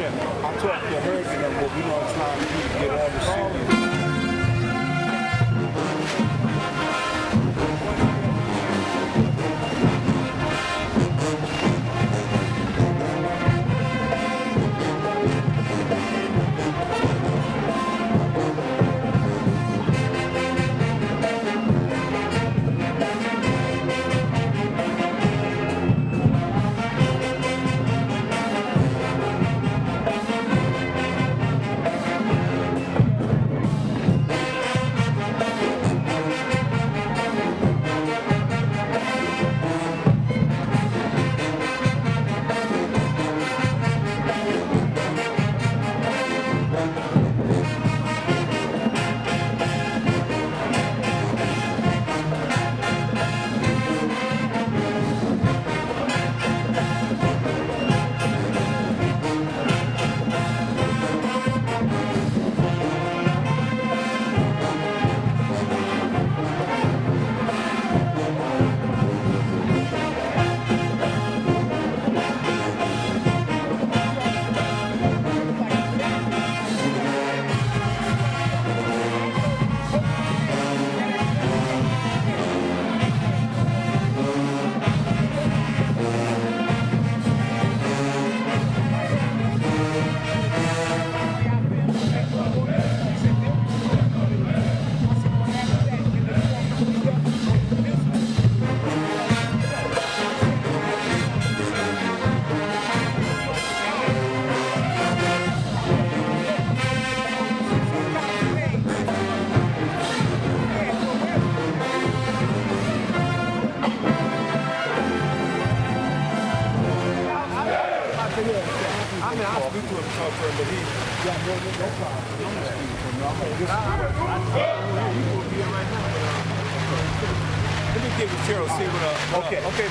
I talked to her, you know, but we don't try to get all the shit. Let me get with Cheryl, see what okay, okay,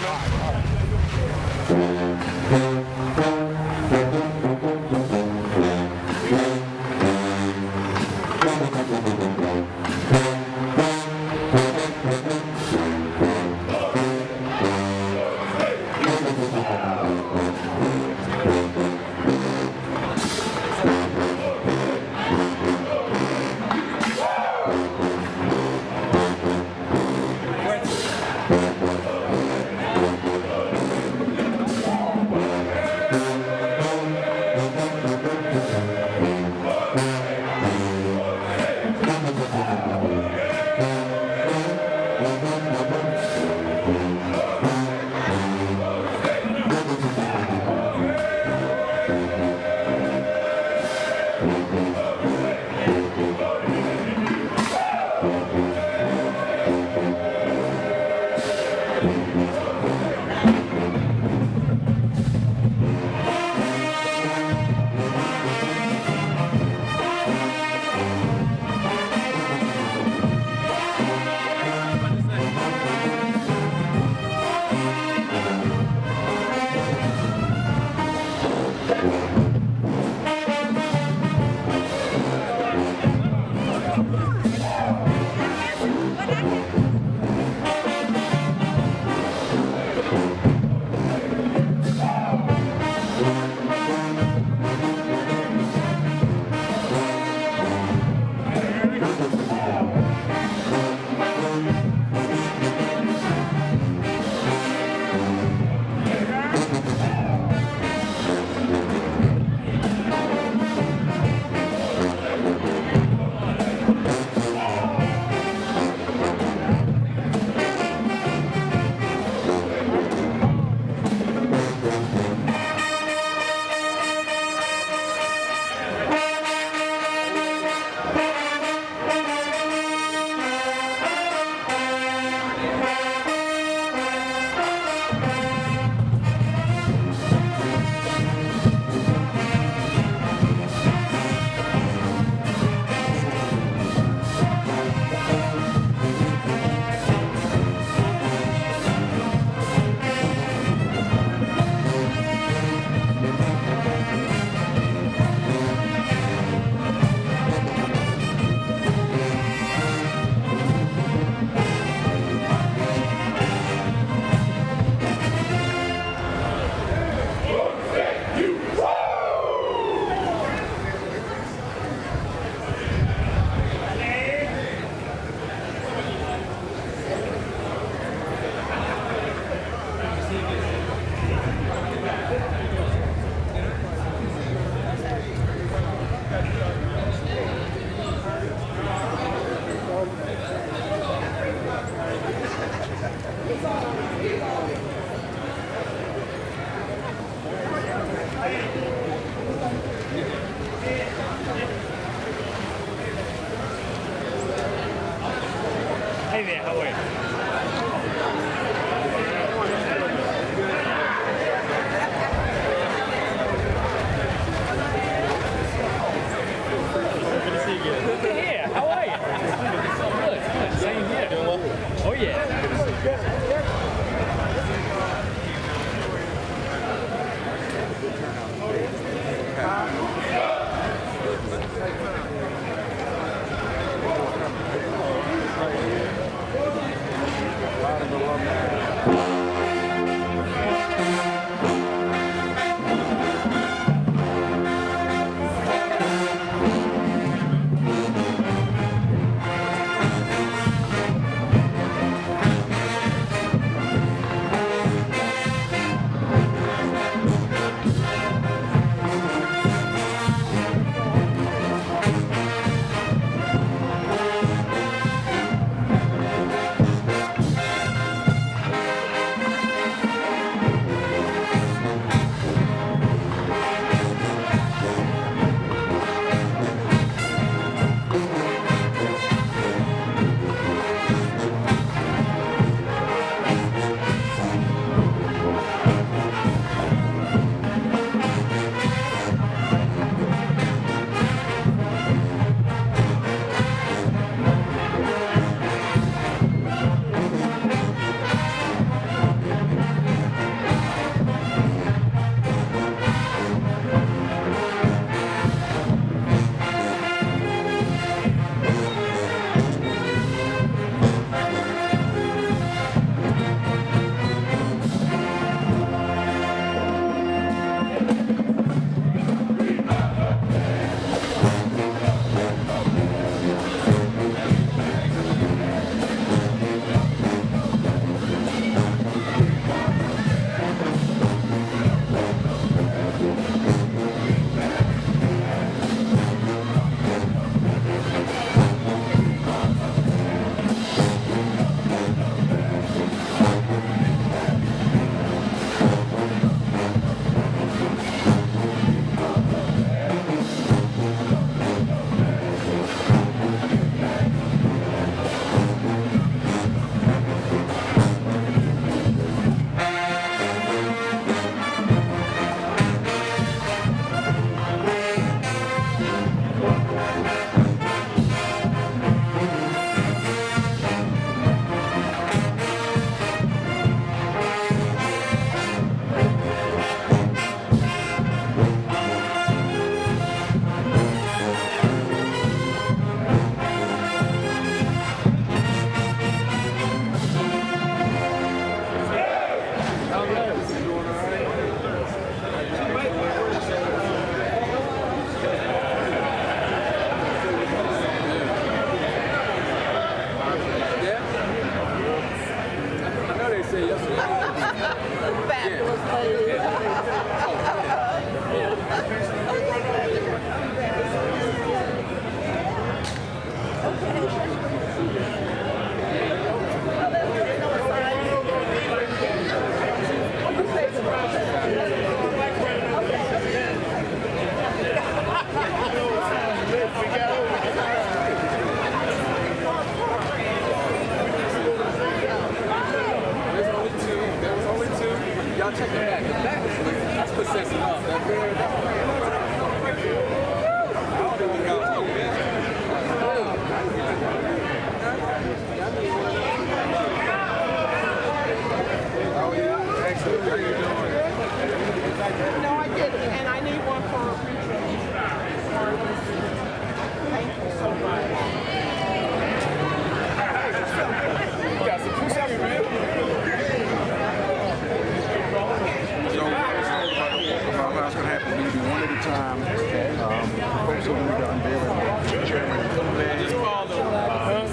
also going to be the unveiling of Chairman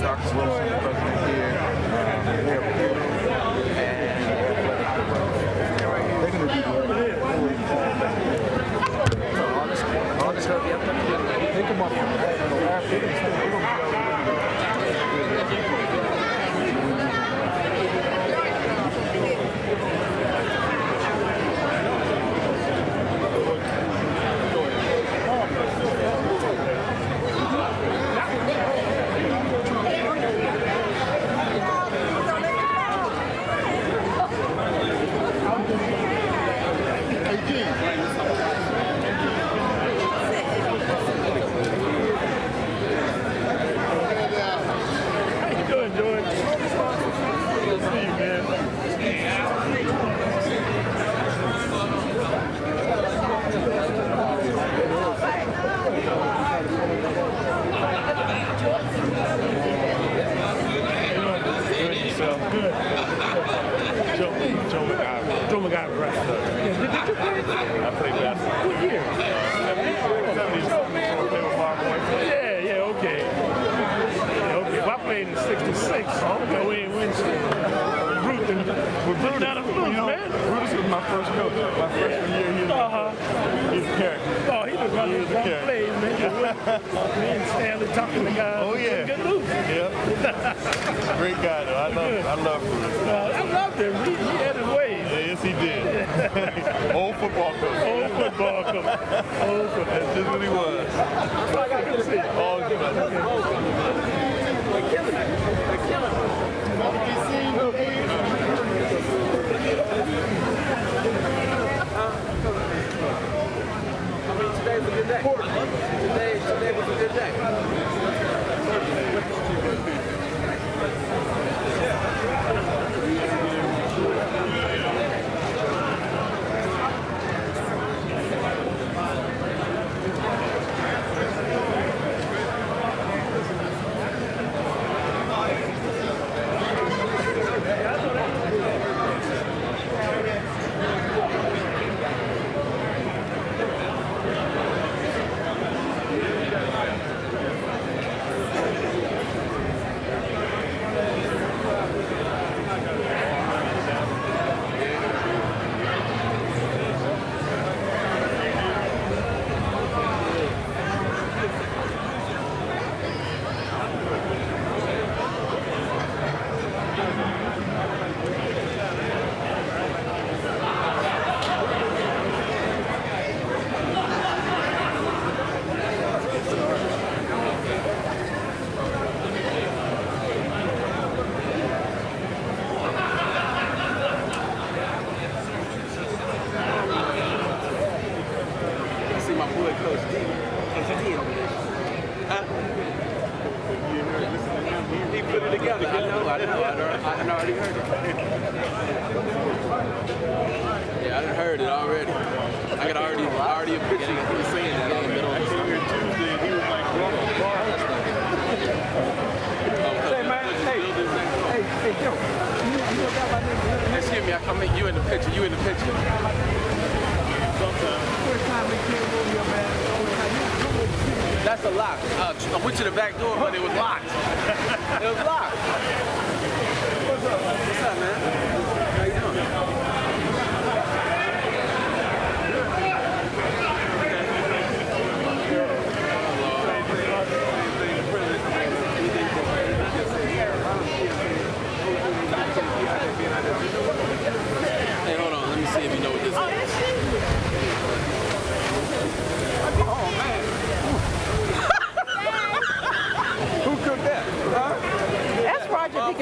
Dr. Wilson, the president here. We have Peter and they're going to be great. August going to be up there. Pick them up.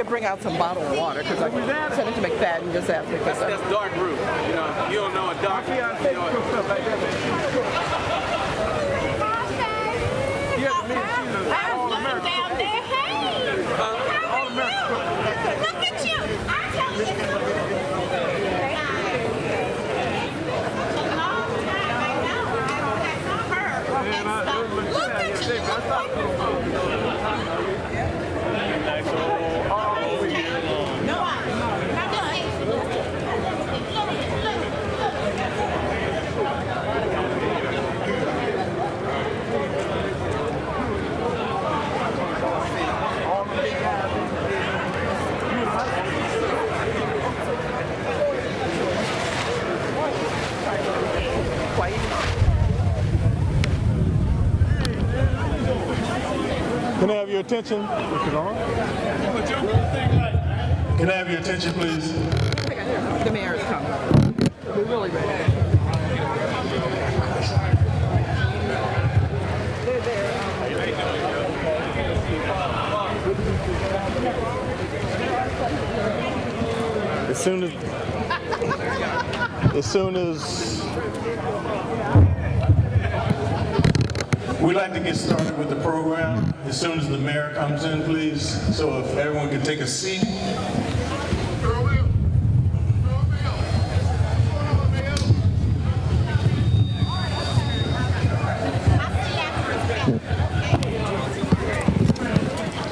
Bring out some bottled water because I sent it to McFadden and just asked me. That's dark brew. You know, you don't know a dark. You know, All American down there. Hey, how are you? Look at you. I tell Can I have your attention? Is it on? Can I have your attention, please? The mayor is coming. We're really ready. As soon as we'd like to get started with the program, as soon as the mayor comes in, please. So if everyone can take a seat.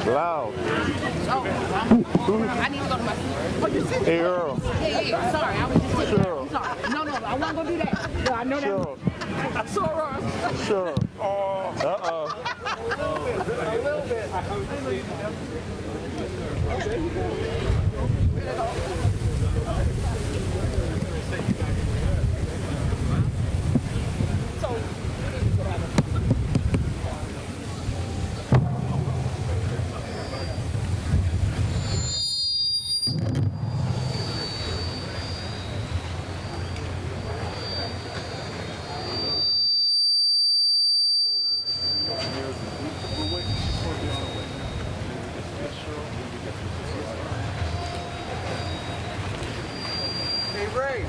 Loud. I need to go to my. Oh, you said. Hey, Earl. Yeah. Sorry, I was just sitting Sure. there. Sorry. No, I wasn't gonna do that. No, I know Sure. that. Sorry. Sure. Uh-oh. Hey, Ray.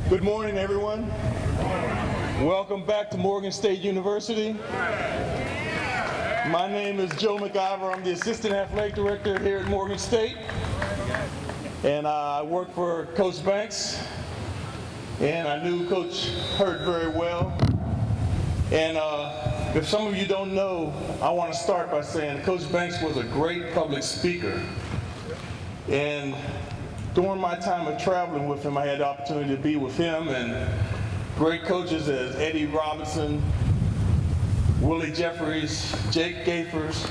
Good morning, everyone. Welcome back to Morgan State University. My name is Joe McIver. I'm the Assistant Athletic Director here at Morgan State. And I work for Coach Banks. And I knew Coach Hurt very well. And if some of you don't know, I want to start by saying Coach Banks was a great public speaker. And during my time of traveling with him, I had the opportunity to be with him and great coaches as Eddie Robinson, Willie Jeffries, Jake Gafers.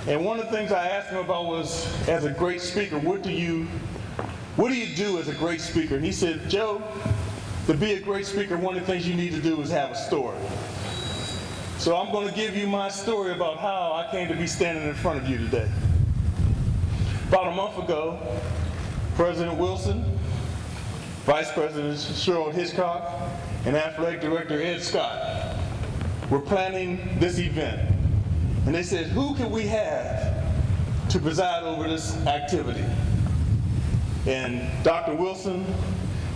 And one of the things I asked him about was, as a great speaker, what do you do as a great speaker? And he said, Joe, to be a great speaker, one of the things you need to do is have a story. So I'm going to give you my story about how I came to be standing in front of you today. About a month ago, President Wilson, Vice President Cheryl Hitchcock, and Athletic Director Ed Scott were planning this event. And they said, who can we have to preside over this activity? And Dr. Wilson,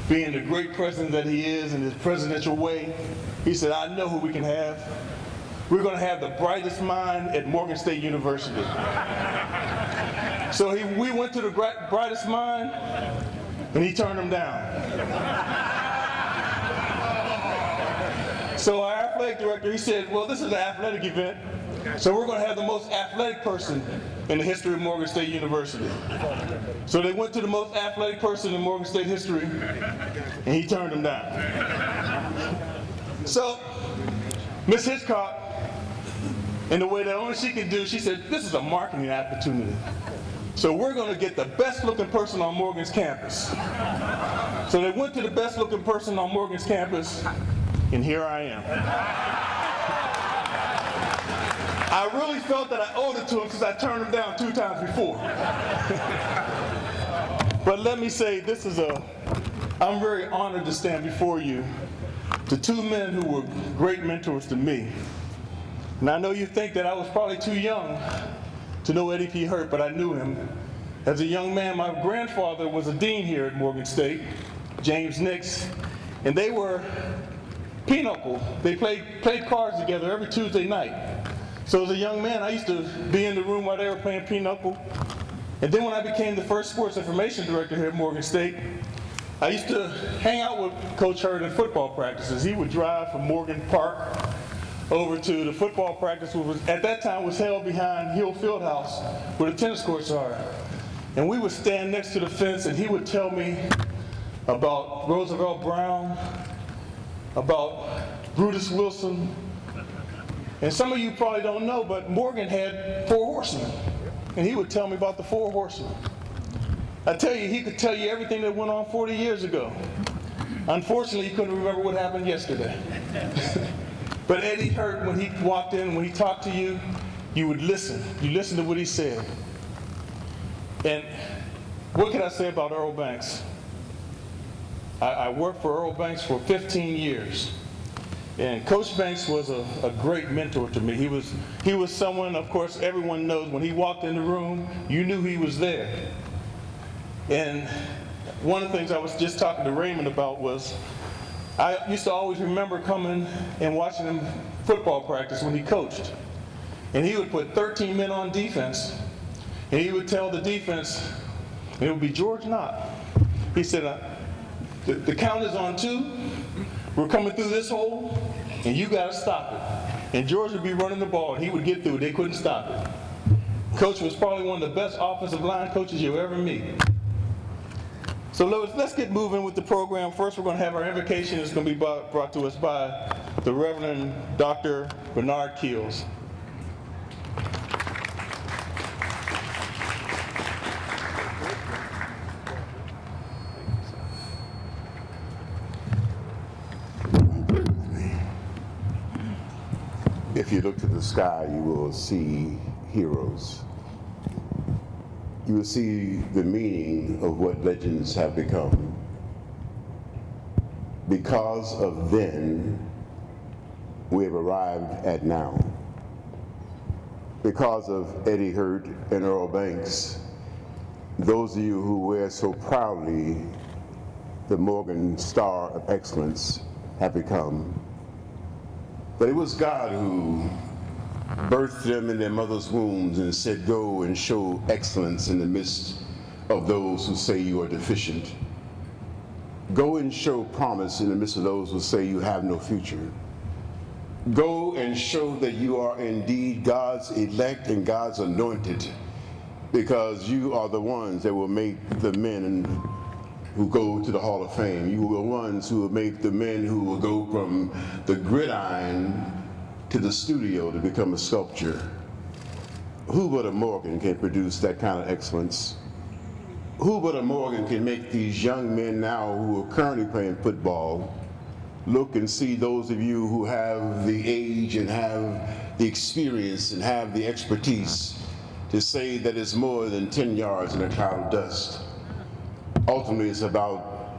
being the great president that he is in his presidential way, he said, I know who we can have. We're going to have the brightest mind at Morgan State University. So we went to the brightest mind, and he turned him down. So our athletic director, he said, well, this is an athletic event, so we're going to have the most athletic person in the history of Morgan State University. So they went to the most athletic person in Morgan State history, and he turned him down. So Ms. Hitchcock, in the way that only she could do, she said, this is a marketing opportunity. So we're going to get the best looking person on Morgan's campus. So they went to the best looking person on Morgan's campus, and here I am. I really felt that I owed it to him since I turned him down 2 times before. But let me say, I'm very honored to stand before you, to 2 men who were great mentors to me. And I know you think that I was probably too young to know Eddie P. Hurt, but I knew him. As a young man, my grandfather was a dean here at Morgan State, James Nix, and they were pinochle. They played cards together every Tuesday night. So as a young man, I used to be in the room while they were playing pinochle. And then when I became the first sports information director here at Morgan State, I used to hang out with Coach Hurt in football practices. He would drive from Morgan Park over to the football practice, which was, at that time was held behind Hill Fieldhouse where the tennis courts are. And we would stand next to the fence and he would tell me about Roosevelt Brown, about Brutus Wilson. And some of you probably don't know, but Morgan had 4 horsemen. And he would tell me about the 4 horsemen. I tell you, he could tell you everything that went on 40 years ago. Unfortunately, he couldn't remember what happened yesterday. But Eddie Hurt, when he walked in, when he talked to you, you would listen. You listened to what he said. And what can I say about Earl Banks? I worked for Earl Banks for 15 years. And Coach Banks was a great mentor to me. He was someone, of course, everyone knows when he walked in the room, you knew he was there. And one of the things I was just talking to Raymond about was, I used to always remember coming and watching him football practice when he coached. And he would put 13 men on defense, and he would tell the defense, and it would be George Knott. He said, the count is on 2. We're coming through this hole, and you got to stop it. And George would be running the ball, and he would get through it. They couldn't stop it. Coach was probably one of the best offensive line coaches you'll ever meet. So let's get moving with the program. First, we're going to have our invocation. It's going to be brought to us by the Reverend Dr. Bernard Keels. If you look to the sky, you will see heroes. You will see the meaning of what legends have become. Because of then, we have arrived at now. Because of Eddie Hurt and Earl Banks, those of you who wear so proudly the Morgan Star of Excellence have become. But it was God who birthed them in their mother's wombs and said, go and show excellence in the midst of those who say you are deficient. Go and show promise in the midst of those who say you have no future. Go and show that you are indeed God's elect and God's anointed, because you are the ones that will make the men who go to the Hall of Fame. You are the ones who will make the men who will go from the gridiron to the studio to become a sculptor. Who but a Morgan can produce that kind of excellence? Who but a Morgan can make these young men now who are currently playing football look and see those of you who have the age and have the experience and have the expertise to say that it's more than 10 yards in a cloud of dust? Ultimately, it's about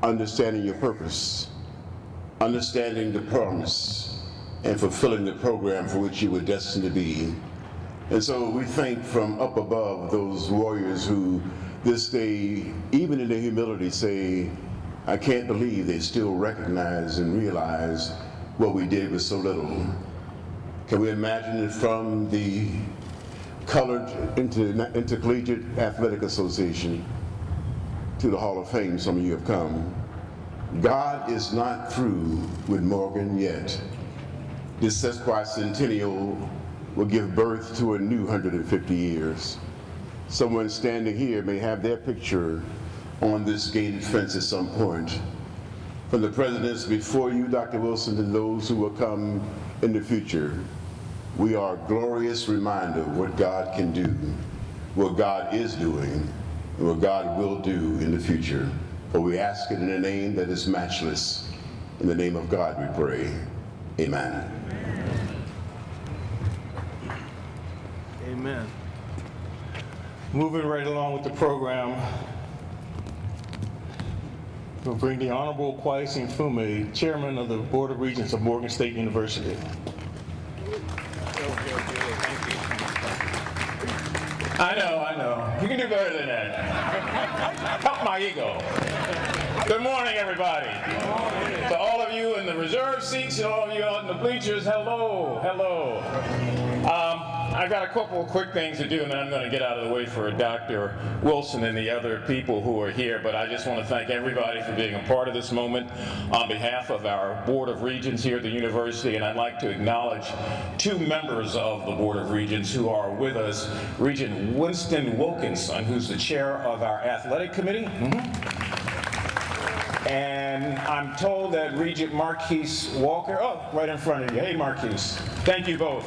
understanding your purpose, understanding the promise, and fulfilling the program for which you were destined to be. And so we thank from up above those warriors who this day, even in their humility, say, I can't believe they still recognize and realize what we did with so little. Can we imagine it from the Colored Intercollegiate Athletic Association to the Hall of Fame? Some of you have come. God is not through with Morgan yet. This sesquicentennial will give birth to a new 150 years. Someone standing here may have their picture on this gated fence at some point. From the presidents before you, Dr. Wilson, to those who will come in the future, we are a glorious reminder of what God can do, what God is doing, and what God will do in the future. For we ask it in a name that is matchless. In the name of God we pray. Amen. Amen. Moving right along with the program, we'll bring the Honorable Kwasi Mfume, Chairman of the Board of Regents of Morgan State University. I know. You can do better than that. Help my ego. Good morning, everybody. To all of you in the reserve seats and all of you out in the bleachers, hello. I got a couple of quick things to do, and then I'm going to get out of the way for Dr. Wilson and the other people who are here. But I just want to thank everybody for being a part of this moment on behalf of our Board of Regents here at the university. And I'd like to acknowledge two members of the Board of Regents who are with us. Regent Winston Wilkinson, who's the chair of our athletic committee. And I'm told that Regent Marquise Walker, right in front of you. Hey, Marquise. Thank you both.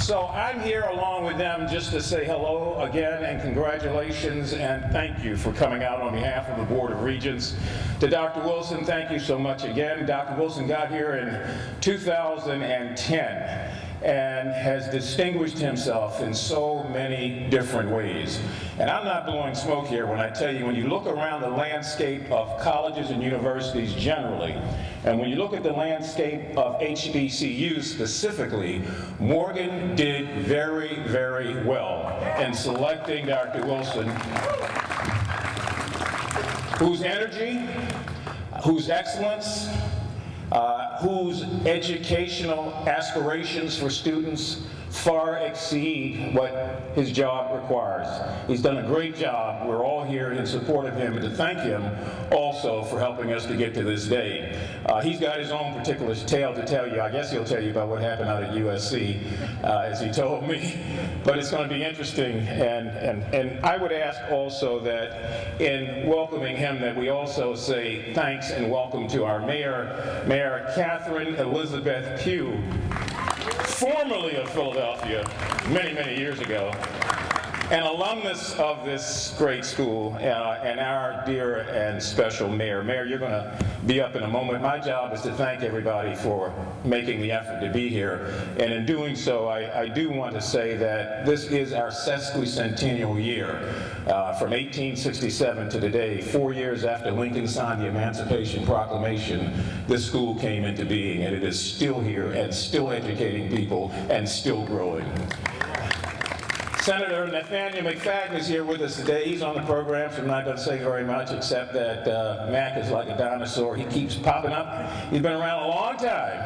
So I'm here along with them just to say hello again and congratulations and thank you for coming out on behalf of the Board of Regents. To Dr. Wilson, thank you so much again. Dr. Wilson got here in 2010 and has distinguished himself in so many different ways. And I'm not blowing smoke here when I tell you, when you look around the landscape of colleges and universities generally, and when you look at the landscape of HBCUs specifically, Morgan did very, very well in selecting Dr. Wilson, whose energy, whose excellence, whose educational aspirations for students far exceed what his job requires. He's done a great job. We're all here in support of him, and to thank him also for helping us to get to this day. He's got his own particular tale to tell you. I guess he'll tell you about what happened out at USC, as he told me. But it's going to be interesting, and I would ask also that in welcoming him that we also say thanks and welcome to our mayor, Mayor Catherine Elizabeth Pugh, formerly of Philadelphia, many, many years ago, an alumnus of this great school, and our dear and special mayor. Mayor, you're going to be up in a moment. My job is to thank everybody for making the effort to be here, and in doing so, I do want to say that this is our sesquicentennial year. From 1867 to today, 4 years after Lincoln signed the Emancipation Proclamation, this school came into being, and it is still here and still educating people and still growing. Senator Nathaniel McFadden is here with us today. He's on the program, so I'm not going to say very much, except that Mac is like a dinosaur. He keeps popping up. He's been around a long time,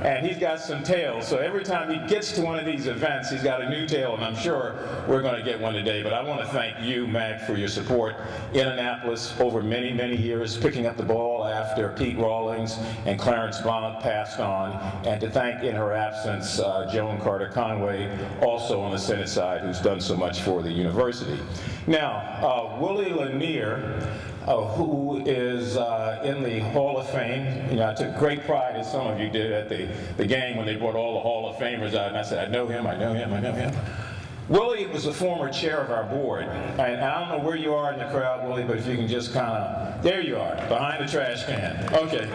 and he's got some tales. So every time he gets to one of these events, he's got a new tale, and I'm sure we're going to get one today. But I want to thank you, Mac, for your support in Annapolis over many, many years, picking up the ball after Pete Rawlings and Clarence Blount passed on, and to thank, in her absence, Joan Carter Conway, also on the Senate side, who's done so much for the university. Now, Willie Lanier, who is in the Hall of Fame. You know, I took great pride, as some of you did, at the game when they brought all the Hall of Famers out, and I said, I know him, I know him, I know him. Willie was the former chair of our board, and I don't know where you are in the crowd, Willie, but if you can just kind of, there you are, behind the trash can. Okay.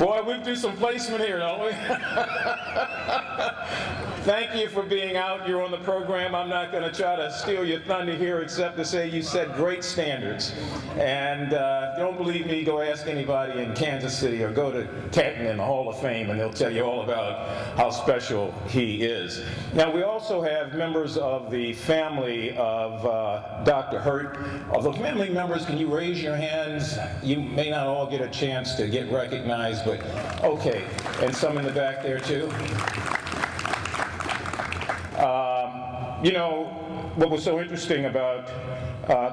Boy, we do some placement here, don't we? Thank you for being out. You're on the program. I'm not going to try to steal your thunder here, except to say you set great standards. And if you don't believe me, go ask anybody in Kansas City or go to Canton in the Hall of Fame, and they'll tell you all about how special he is. Now, we also have members of the family of Dr. Hurt. Of the family members, can you raise your hands? You may not all get a chance to get recognized, but okay. And some in the back there, too. You know, what was so interesting about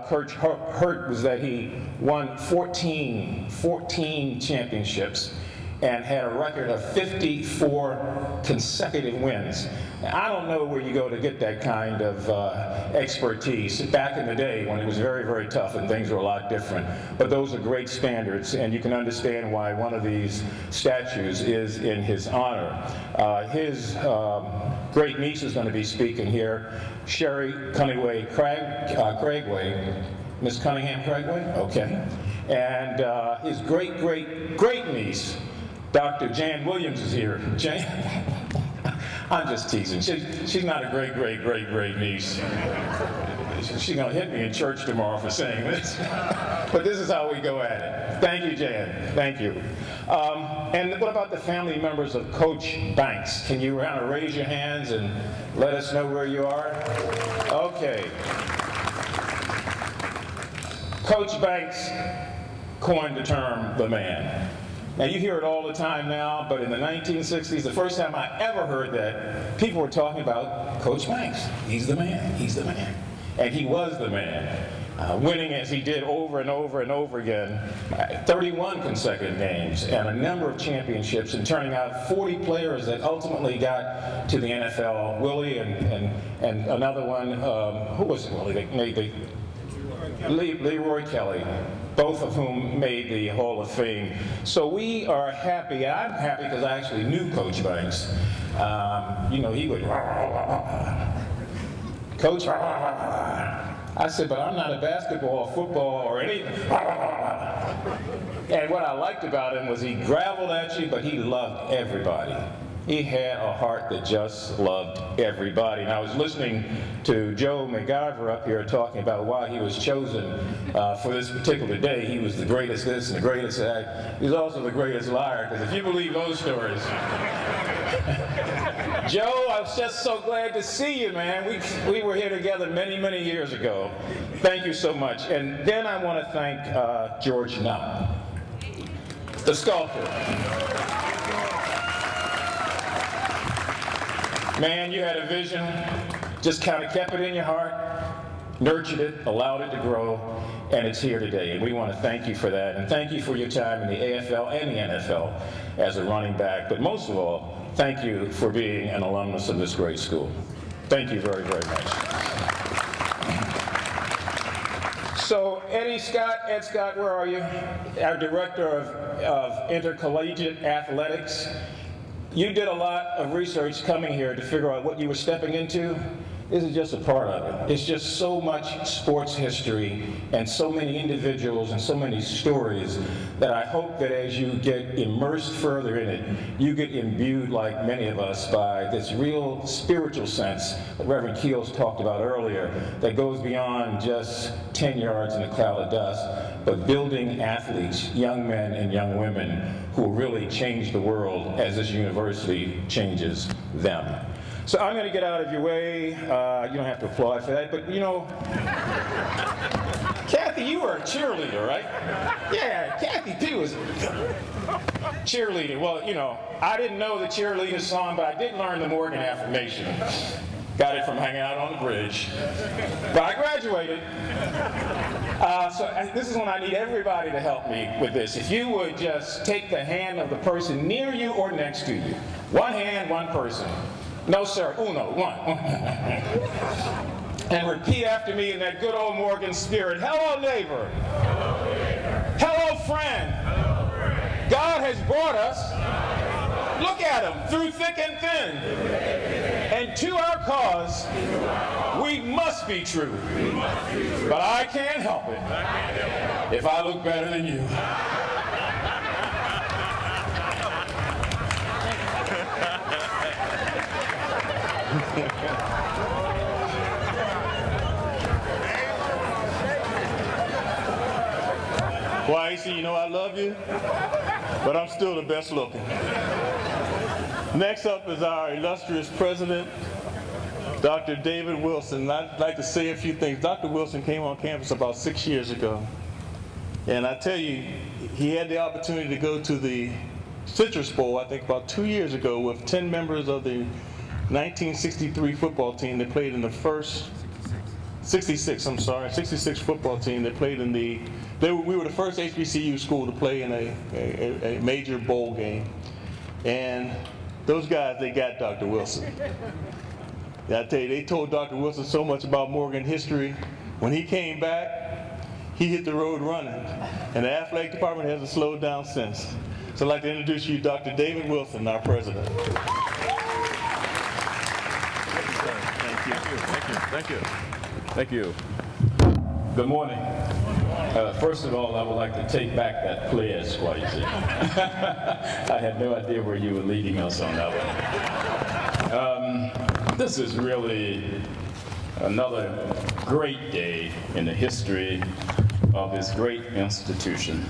Coach Hurt was that he won 14 championships and had a record of 54 consecutive wins. Now, I don't know where you go to get that kind of expertise back in the day when it was very, very tough and things were a lot different. But those are great standards, and you can understand why one of these statues is in his honor. His great niece is going to be speaking here, Sherry Cunningway Craigway. Miss Cunningham Craigway? Okay. And his great niece, Dr. Jan Williams, is here. Jan? I'm just teasing. She's not a great niece. She's going to hit me in church tomorrow for saying this. But this is how we go at it. Thank you, Jan. Thank you. And what about the family members of Coach Banks? Can you kind of raise your hands and let us know where you are? Okay. Coach Banks coined the term, the man. Now, you hear it all the time now, but in the 1960s, the first time I ever heard that, people were talking about Coach Banks. He's the man, he's the man. And he was the man, winning as he did over and over and over again, 31 consecutive games and a number of championships, and turning out 40 players that ultimately got to the NFL. Willie and another one, who was it, Willie? Leroy Kelly, both of whom made the Hall of Fame. So we are happy, and I'm happy because I actually knew Coach Banks. You know, he would, Coach, I said, but I'm not a basketball, football, or anything. And what I liked about him was he graveled at you, but he loved everybody. He had a heart that just loved everybody. And I was listening to Joe McGiver up here talking about why he was chosen for this particular day. He was the greatest this and the greatest that. He's also the greatest liar, because if you believe those stories. Joe, I was just so glad to see you, man. We were here together many, many years ago. Thank you so much. And then I want to thank George Knapp, the sculptor. Man, you had a vision, just kind of kept it in your heart, nurtured it, allowed it to grow, and it's here today. And we want to thank you for that, and thank you for your time in the AFL and the NFL as a running back. But most of all, thank you for being an alumnus of this great school. Thank you very, very much. So Ed Scott, where are you? Our Director of Intercollegiate Athletics. You did a lot of research coming here to figure out what you were stepping into. This is just a part of it. It's just so much sports history and so many individuals and so many stories that I hope that as you get immersed further in it, you get imbued, like many of us, by this real spiritual sense that Reverend Keels talked about earlier that goes beyond just 10 yards in a cloud of dust, but building athletes, young men and young women who will really change the world as this university changes them. So I'm going to get out of your way. You don't have to applaud for that, but you know, Kathy, you were a cheerleader, right? Yeah, Kathy too was cheerleader. Well, you know, I didn't know the cheerleader song, but I did learn the Morgan affirmation. Got it from hanging out on the bridge. But I graduated. So this is when I need everybody to help me with this. If you would just take the hand of the person near you or next to you. One hand, one person. No, sir. Uno, one. And repeat after me in that good old Morgan spirit. Hello, neighbor. Hello, neighbor. Hello, friend. Hello, friend. God has brought us, look at him, through thick and thin. And to our cause, we must be true. But I can't help it if I look better than you. Well, AC, you know I love you, but I'm still the best looking. Next up is our illustrious president, Dr. David Wilson. I'd like to say a few things. Dr. Wilson came on campus about 6 years ago, and I tell you, he had the opportunity to go to the Citrus Bowl, I think about 2 years ago, with 10 members of the 1963 football team that played in the first 66 football team that played in we were the first HBCU school to play in a major bowl game. And those guys, they got Dr. Wilson. And I tell you, they told Dr. Wilson so much about Morgan history. When he came back, he hit the road running. And the athletic department hasn't slowed down since. So I'd like to introduce you Dr. David Wilson, our president. Thank you. Good morning. First of all, I would like to take back that pledge, Swayze. I had no idea where you were leading us on that one. This is really another great day in the history of this great institution.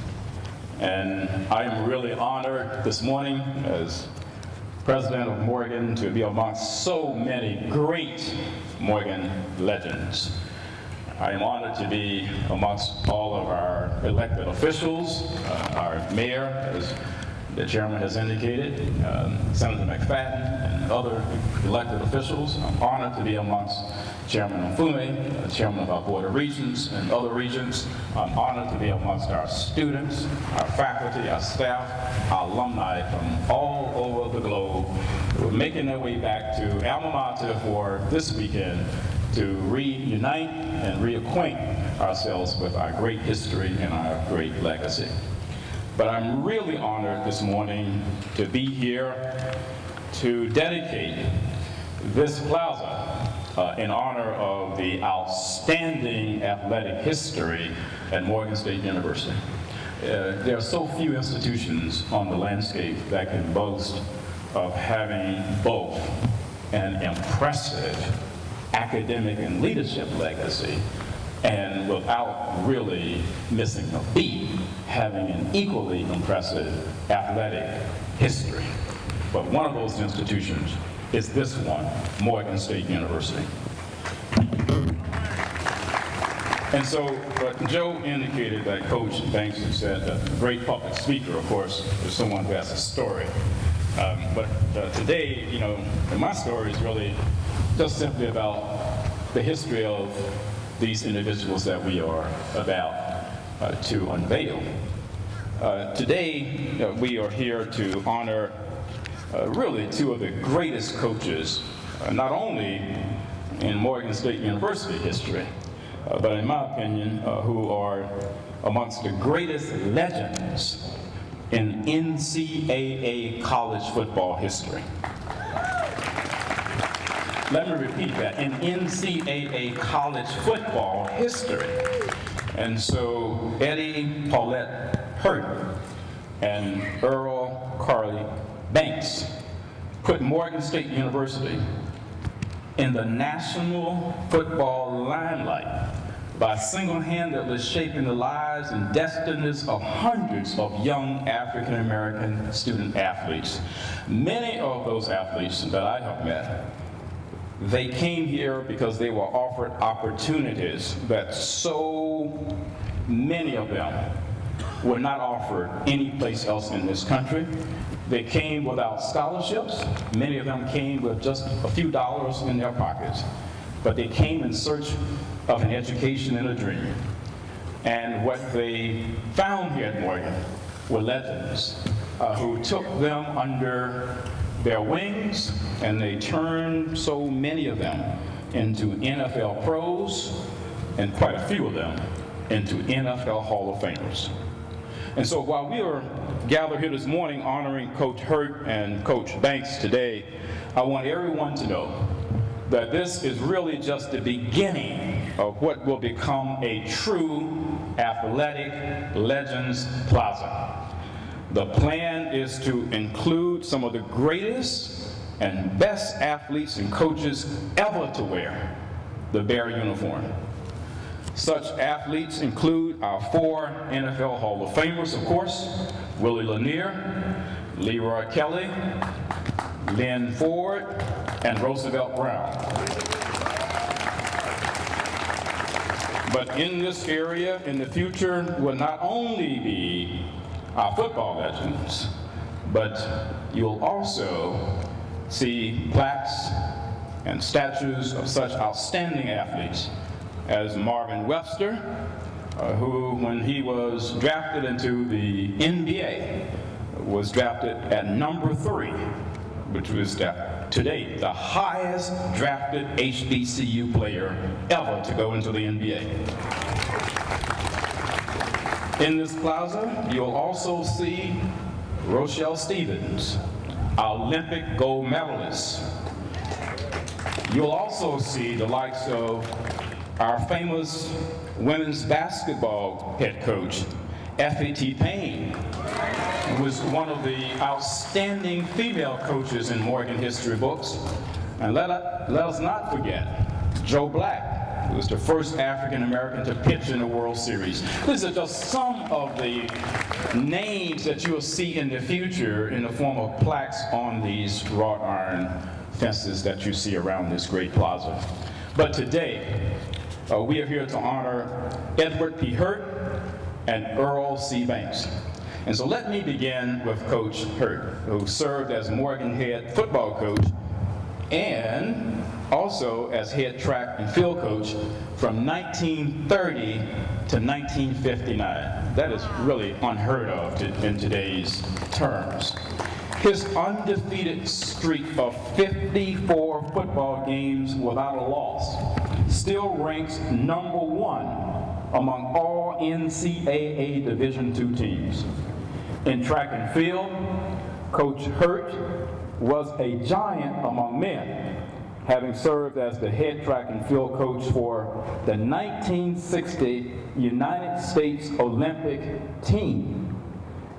And I am really honored this morning as president of Morgan to be amongst so many great Morgan legends. I am honored to be amongst all of our elected officials, our mayor, as the chairman has indicated, Senator McFadden, and other elected officials. I'm honored to be amongst Chairman Mfume, chairman of our Board of Regents and other regents. I'm honored to be amongst our students, our faculty, our staff, our alumni from all over the globe who are making their way back to Alma Mater for this weekend to reunite and reacquaint ourselves with our great history and our great legacy. But I'm really honored this morning to be here to dedicate this plaza in honor of the outstanding athletic history at Morgan State University. There are so few institutions on the landscape that can boast of having both an impressive academic and leadership legacy and without really missing a beat, having an equally impressive athletic history. But one of those institutions is this one, Morgan State University. And so, Joe indicated that Coach Banks had said that a great public speaker, of course, is someone who has a story. But today, my story is really just simply about the history of these individuals that we are about to unveil. Today, we are here to honor really two of the greatest coaches, not only in Morgan State University history, but in my opinion, who are amongst the greatest legends in NCAA college football history. Let me repeat that, in NCAA college football history. And so Eddie Paulette Hurt and Earl Carly Banks put Morgan State University in the national football limelight by single-handedly shaping the lives and destinies of hundreds of young African-American student athletes. Many of those athletes that I have met, they came here because they were offered opportunities that so many of them were not offered anyplace else in this country. They came without scholarships. Many of them came with just a few dollars in their pockets. But they came in search of an education and a dream. And what they found here at Morgan were legends who took them under their wings, and they turned so many of them into NFL pros, and quite a few of them into NFL Hall of Famers. And so while we are gathered here this morning honoring Coach Hurt and Coach Banks today, I want everyone to know that this is really just the beginning of what will become a true athletic legends plaza. The plan is to include some of the greatest and best athletes and coaches ever to wear the Bear uniform. Such athletes include our 4 NFL Hall of Famers, of course, Willie Lanier, Leroy Kelly, Lynn Ford, and Roosevelt Brown. But in this area, in the future, will not only be our football legends, but you'll also see plaques and statues of such outstanding athletes as Marvin Webster, who, when he was drafted into the NBA, was drafted at number 3, which was to date the highest drafted HBCU player ever to go into the NBA. In this plaza, you'll also see Rochelle Stevens, our Olympic gold medalist. You'll also see the likes of our famous women's basketball head coach, F.A.T. Payne, who was one of the outstanding female coaches in Morgan history books. And let us not forget Joe Black, who was the first African American to pitch in the World Series. These are just some of the names that you'll see in the future in the form of plaques on these wrought iron fences that you see around this great plaza. But today, we are here to honor Edward P. Hurt and Earl C. Banks. And so let me begin with Coach Hurt, who served as Morgan head football coach and also as head track and field coach from 1930 to 1959. That is really unheard of in today's terms. His undefeated streak of 54 football games without a loss still ranks number 1 among all NCAA Division II teams. In track and field, Coach Hurt was a giant among men, having served as the head track and field coach for the 1960 United States Olympic team.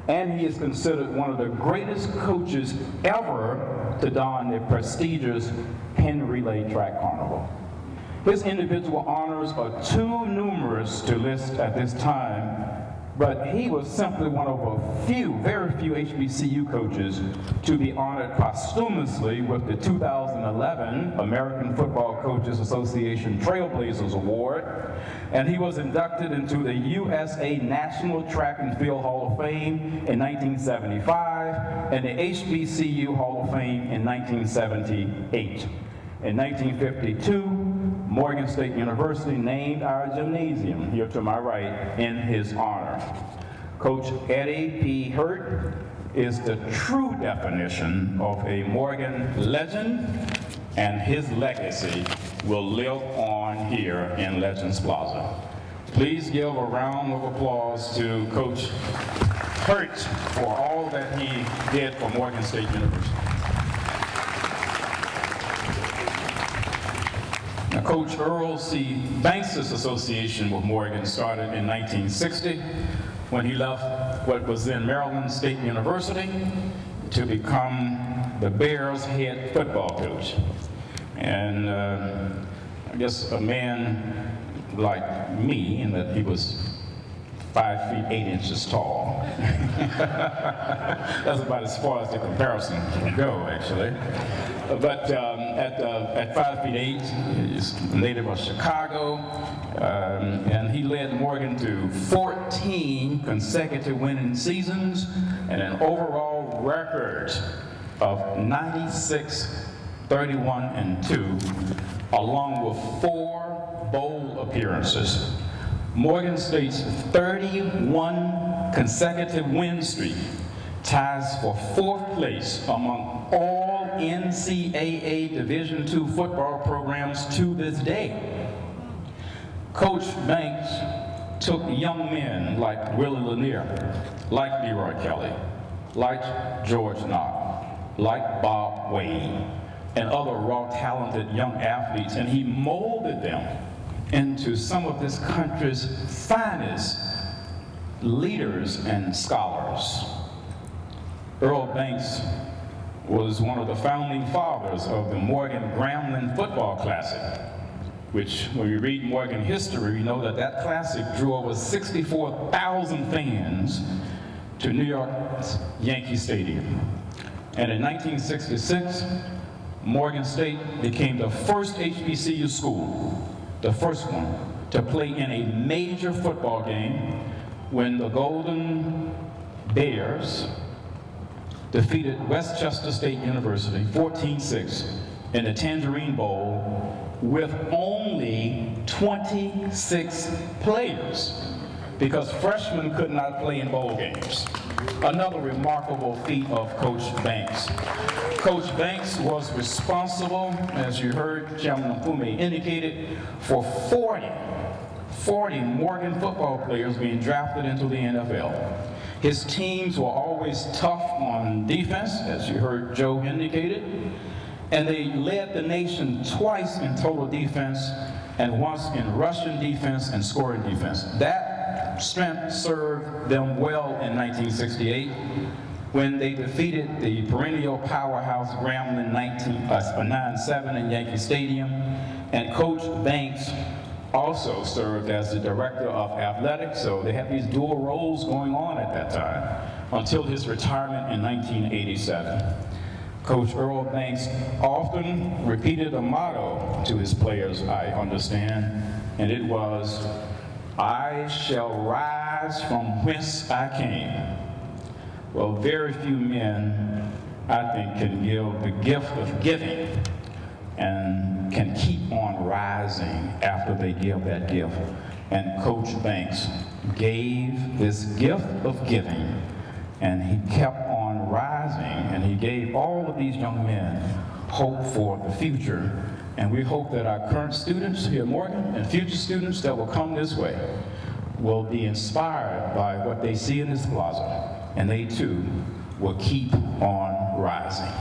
And he is considered one of the greatest coaches ever to don the prestigious Penn Relay Track Carnival. His individual honors are too numerous to list at this time, but he was simply one of a few, very few HBCU coaches to be honored posthumously with the 2011 American Football Coaches Association Trailblazers Award, and he was inducted into the USA National Track and Field Hall of Fame in 1975 and the HBCU Hall of Fame in 1978. In 1952, Morgan State University named our gymnasium, here to my right, in his honor. Coach Eddie P. Hurt is the true definition of a Morgan legend, and his legacy will live on here in Legends Plaza. Please give a round of applause to Coach Hurt for all that he did for Morgan State University. Now, Coach Earl C. Banks' association with Morgan started in 1960 when he left what was then Maryland State University to become the Bears' head football coach. And I guess a man like me, in that he was 5 feet 8 inches tall. That's about as far as the comparison can go, actually. But at 5 feet 8, he's a native of Chicago, and he led Morgan to 14 consecutive winning seasons and an overall record of 96, 31, and 2, along with 4 bowl appearances. Morgan State's 31 consecutive win streak ties for 4th place among all NCAA Division II football programs to this day. Coach Banks took young men like Willie Lanier, like Leroy Kelly, like George Knox, like Bob Wade, and other raw talented young athletes, and he molded them into some of this country's finest leaders and scholars. Earl Banks was one of the founding fathers of the Morgan Grambling Football Classic, which, when we read Morgan history, we know that that classic drew over 64,000 fans to New York's Yankee Stadium. And in 1966, Morgan State became the first HBCU school, the first one, to play in a major football game when the Golden Bears defeated Westchester State University 14-6 in the Tangerine Bowl with only 26 players, because freshmen could not play in bowl games. Another remarkable feat of Coach Banks. Coach Banks was responsible, as you heard Chairman Mpume indicated, for 40 Morgan football players being drafted into the NFL. His teams were always tough on defense, as you heard Joe indicated, and they led the nation twice in total defense and once in rushing defense and scoring defense. That strength served them well in 1968 when they defeated the perennial powerhouse Grambling 9-7 in Yankee Stadium, and Coach Banks also served as the director of athletics, so they had these dual roles going on at that time until his retirement in 1987. Coach Earl Banks often repeated a motto to his players, I understand, and it was, "I shall rise from whence I came." Well, very few men, I think, can give the gift of giving and can keep on rising after they give that gift. And Coach Banks gave this gift of giving, and he kept on rising, and he gave all of these young men hope for the future. And we hope that our current students here at Morgan and future students that will come this way will be inspired by what they see in this plaza, and they too will keep on rising.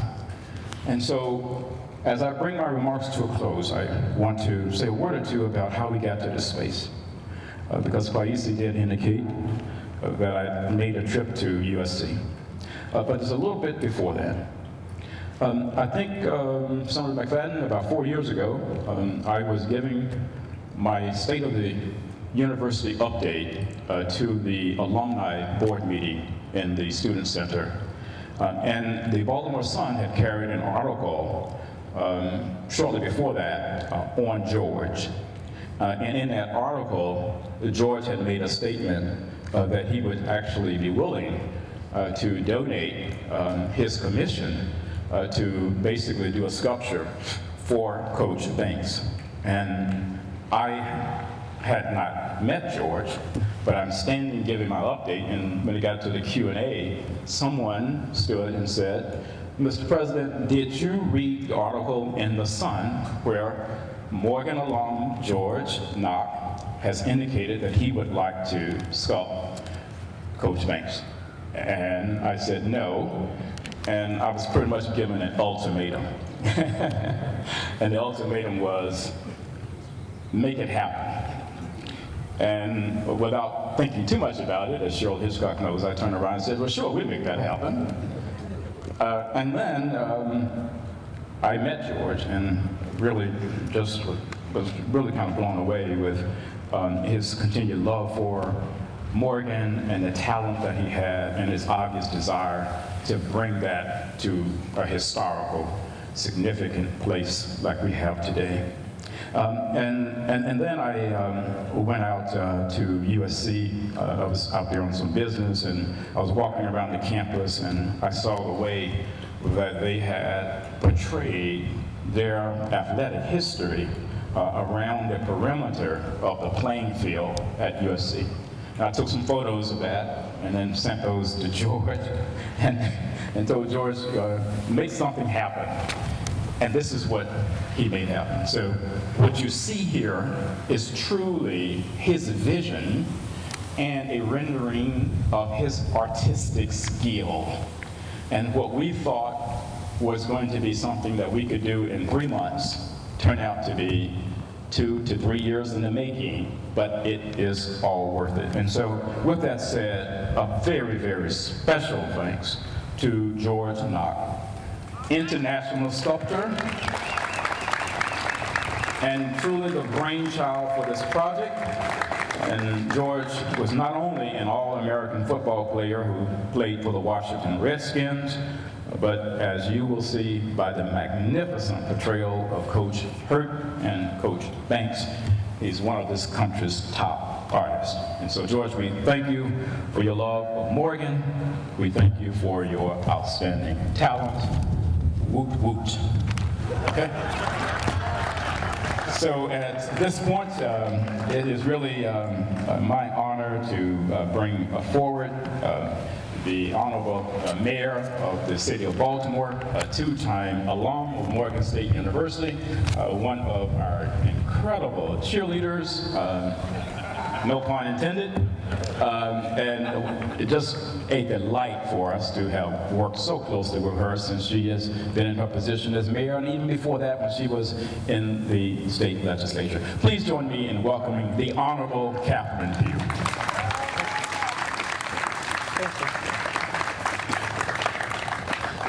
And so, as I bring my remarks to a close, I want to say a word or two about how we got to this space. Because Kwaisi did indicate that I made a trip to USC. But there's a little bit before that. I think, Senator McFadden, about 4 years ago, I was giving my State of the University update to the alumni board meeting in the Student Center. And the Baltimore Sun had carried an article shortly before that on George. And in that article, George had made a statement that he would actually be willing to donate his commission to basically do a sculpture for Coach Banks. And I had not met George, but I'm standing giving my update, and when it got to the Q&A, someone stood and said, "Mr. President, did you read the article in the Sun where Morgan alum George Knox has indicated that he would like to sculpt Coach Banks?" And I said no, and I was pretty much given an ultimatum. And the ultimatum was, make it happen. And without thinking too much about it, as Cheryl Hitchcock knows, I turned around and said, well, sure, we'll make that happen. And then I met George and really just was really kind of blown away with his continued love for Morgan and the talent that he had and his obvious desire to bring that to a historical, significant place like we have today. And then I went out to USC. I was out there on some business, and I was walking around the campus, and I saw the way that they had portrayed their athletic history around the perimeter of the playing field at USC. And I took some photos of that and then sent those to George and told George, make something happen. And this is what he made happen. So what you see here is truly his vision and a rendering of his artistic skill. And what we thought was going to be something that we could do in 3 months turned out to be 2 to 3 years in the making, but it is all worth it. And so with that said, a very, very special thanks to George Knox, international sculptor, and truly the brainchild for this project. And George was not only an All-American football player who played for the Washington Redskins, but as you will see by the magnificent portrayal of Coach Hurt and Coach Banks, he's one of this country's top artists. And so George, we thank you for your love of Morgan. We thank you for your outstanding talent. Woot woot. Okay? So at this point, it is really my honor to bring forward the Honorable Mayor of the City of Baltimore, a two-time alum of Morgan State University, one of our incredible cheerleaders, no pun intended, and it just a delight for us to have worked so closely with her since she has been in her position as mayor, and even before that when she was in the state legislature. Please join me in welcoming the Honorable Catherine Pugh.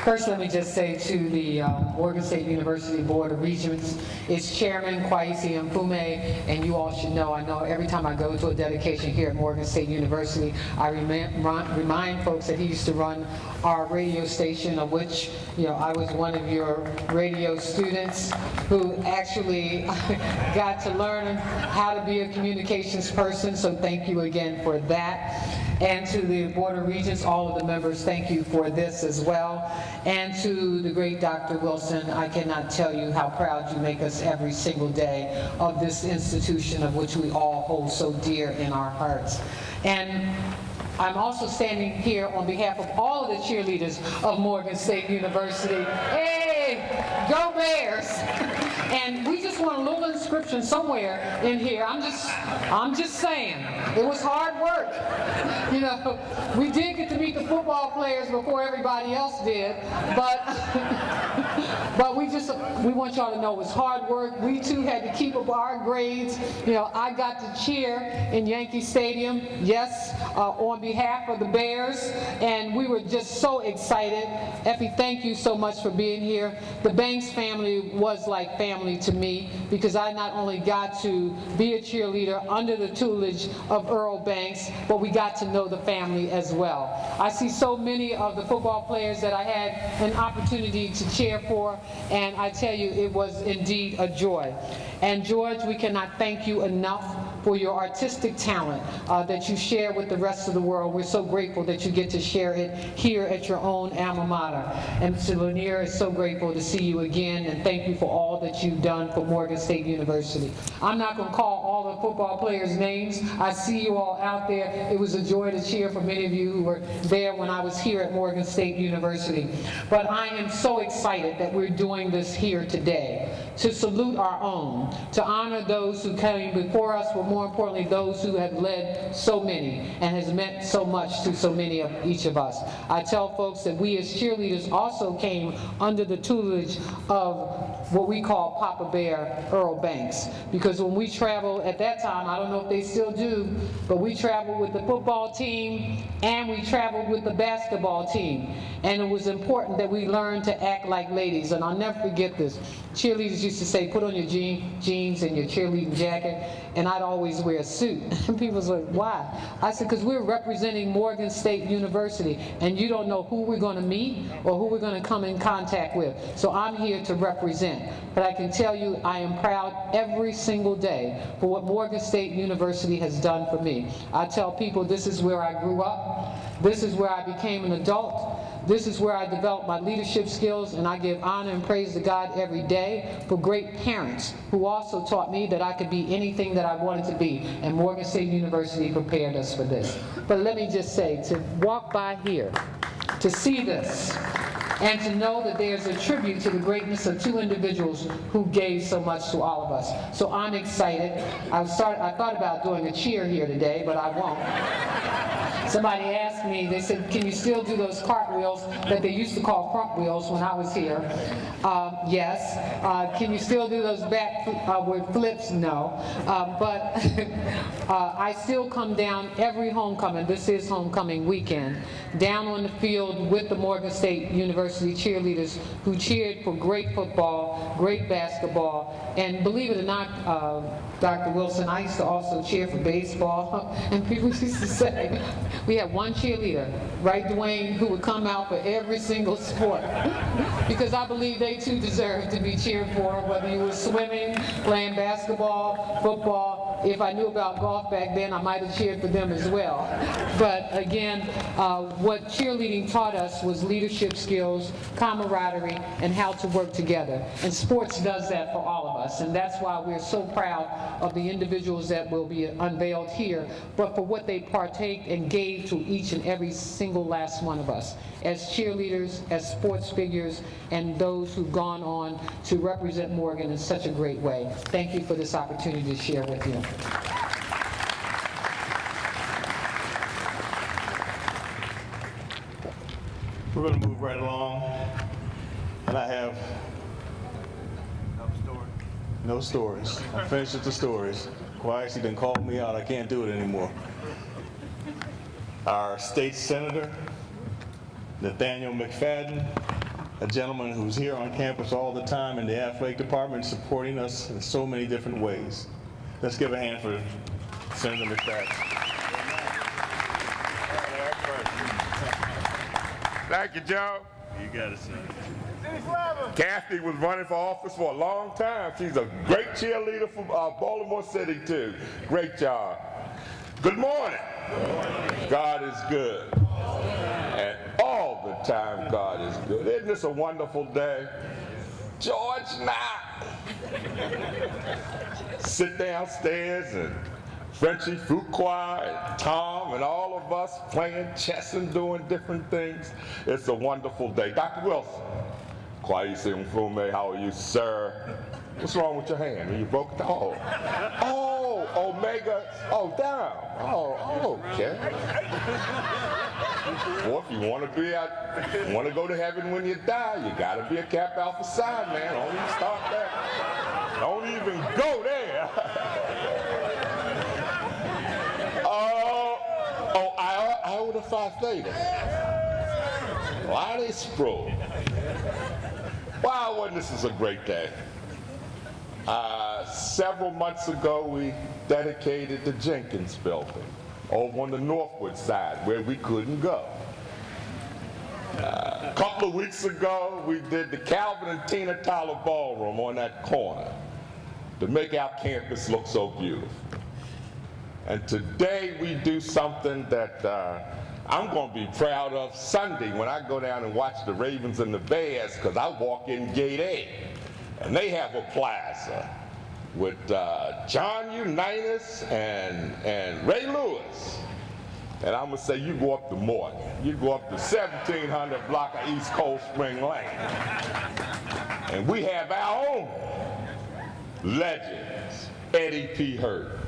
First, let me just say to the Morgan State University Board of Regents, its chairman, Kwaisi Mfume, and you all should know, I know every time I go to a dedication here at Morgan State University, I remind folks that he used to run our radio station, of which, you know, I was one of your radio students who actually got to learn how to be a communications person, so thank you again for that. And to the Board of Regents, all of the members, thank you for this as well. And to the great Dr. Wilson, I cannot tell you how proud you make us every single day of this institution of which we all hold so dear in our hearts. And I'm also standing here on behalf of all of the cheerleaders of Morgan State University. Hey, go Bears! And we just just want a little inscription somewhere in here. I'm just saying. It was hard work. You know, we did get to meet the football players before everybody else did, but but we want y'all to know it was hard work. We too had to keep up our grades. You know, I got to cheer in Yankee Stadium, yes, on behalf of the Bears, and we were just so excited. Effie, thank you so much for being here. The Banks family was like family to me, because I not only got to be a cheerleader under the tutelage of Earl Banks, but we got to know the family as well. I see so many of the football players that I had an opportunity to cheer for, and I tell you, it was indeed a joy. And George, we cannot thank you enough for your artistic talent that you share with the rest of the world. We're so grateful that you get to share it here at your own alma mater. And Mr. Lanier is so grateful to see you again, and thank you for all that you've done for Morgan State University. I'm not going to call all the football players' names. I see you all out there. It was a joy to cheer for many of you who were there when I was here at Morgan State University. But I am so excited that we're doing this here today, to salute our own, to honor those who came before us, but more importantly, those who have led so many and has meant so much to so many of each of us. I tell folks that we as cheerleaders also came under the tutelage of what we call Papa Bear Earl Banks, because when we traveled at that time, I don't know if they still do, but we traveled with the football team and we traveled with the basketball team, and it was important that we learn to act like ladies. And I'll never forget this. Cheerleaders used to say, put on your jeans and your cheerleading jacket, and I'd always wear a suit. And people was like, why? I said, because we're representing Morgan State University, and you don't know who we're going to meet or who we're going to come in contact with. So I'm here to represent. But I can tell you, I am proud every single day for what Morgan State University has done for me. I tell people this is where I grew up. This is where I became an adult. This is where I developed my leadership skills, and I give honor and praise to God every day for great parents who also taught me that I could be anything that I wanted to be, and Morgan State University prepared us for this. But let me just say, to walk by here, to see this, and to know that there's a tribute to the greatness of two individuals who gave so much to all of us. So I'm excited. I thought about doing a cheer here today, but I won't. Somebody asked me, they said, can you still do those cartwheels that they used to call front wheels when I was here? Yes. Can you still do those back with flips? No. But I still come down every homecoming. This is homecoming weekend. Down on the field with the Morgan State University cheerleaders who cheered for great football, great basketball, and believe it or not, Dr. Wilson, I used to also cheer for baseball, and people used to say, we had one cheerleader, right, Dwayne, who would come out for every single sport, because I believe they too deserve to be cheered for, whether you were swimming, playing basketball, football. If I knew about golf back then, I might have cheered for them as well. But again, what cheerleading taught us was leadership skills, camaraderie, and how to work together. And sports does that for all of us, and that's why we're so proud of the individuals that will be unveiled here, but for what they partake and gave to each and every single last one of us as cheerleaders, as sports figures, and those who've gone on to represent Morgan in such a great way. Thank you for this opportunity to share with you. We're going to move right along, and I have no stories. I'm finished with the stories. Quasi done called me out. I can't do it anymore. Our state senator, Nathaniel McFadden, a gentleman who's here on campus all the time in the athletic department, supporting us in so many different ways. Let's give a hand for Senator McFadden. Thank you, Joe. You got it, sir. Kathy was running for office for a long time. She's a great cheerleader from Baltimore City, too. Great job. Good morning. God is good. And all the time, God is good. Isn't this a wonderful day? George Knapp. Sit downstairs and Frenchie Fuqua and Tom and all of us playing chess and doing different things. It's a wonderful day. Dr. Wilson, Kwaisi Mfume, how are you, sir? What's wrong with your hand? You broke it? Oh, Omega. Oh, down. Oh, okay. Well, if you want to go to heaven when you die, you got to be a Kappa Alpha Psi, man. Don't even start there. Don't even go there. Iota Phi Theta. Why they sprawl? Wow, wasn't this is a great day? Several months ago, we dedicated the Jenkins building over on the Northwood side where we couldn't go. A couple of weeks ago, we did the Calvin and Tina Tyler Ballroom on that corner to make our campus look so beautiful. And today we do something that I'm going to be proud of Sunday when I go down and watch the Ravens and the Bears, because I walk in Gate A, and they have a plaza with John Unitas and Ray Lewis. And I'm going to say, you go up to Morgan. You go up to 1700 block of East Cold Spring Lane. And we have our own legends. Eddie P. Hurt,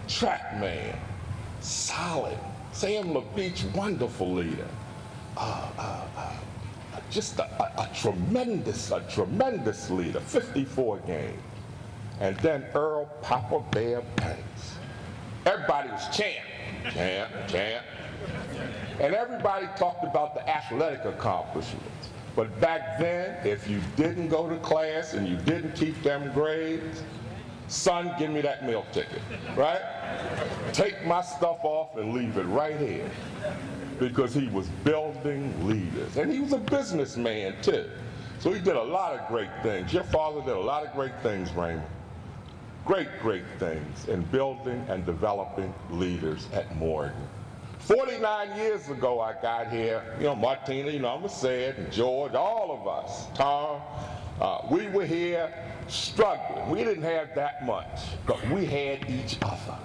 Trackman, solid. Sam LaBeach, wonderful leader. Just a tremendous leader, 54 games. And then Earl Papa Bear Banks. Everybody was champ. And everybody talked about the athletic accomplishments. But back then, if you didn't go to class and you didn't keep them grades, son, give me that meal ticket, right? Take my stuff off and leave it right here. Because he was building leaders. And he was a businessman too. So he did a lot of great things. Your father did a lot of great things, Raymond. Great things in building and developing leaders at Morgan. 49 years ago I got here, Martina, I'm gonna say it, and George, all of us, Tom, we were here struggling. We didn't have that much, but we had each other.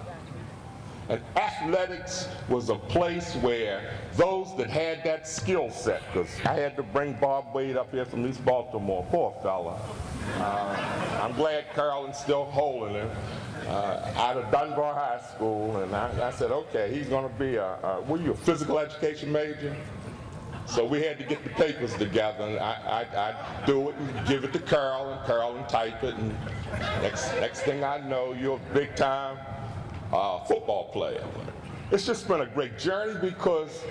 And athletics was a place where those that had that skill set, because I had to bring Bob Wade up here from East Baltimore, poor fella. I'm glad Carolyn's still holding him out of Dunbar High School, and I said, okay, he's going to be were you a physical education major? So we had to get the papers together, and I'd do it and give it to Carol, and Carol would type it, and next thing I know, you're a big-time football player. It's just been a great journey because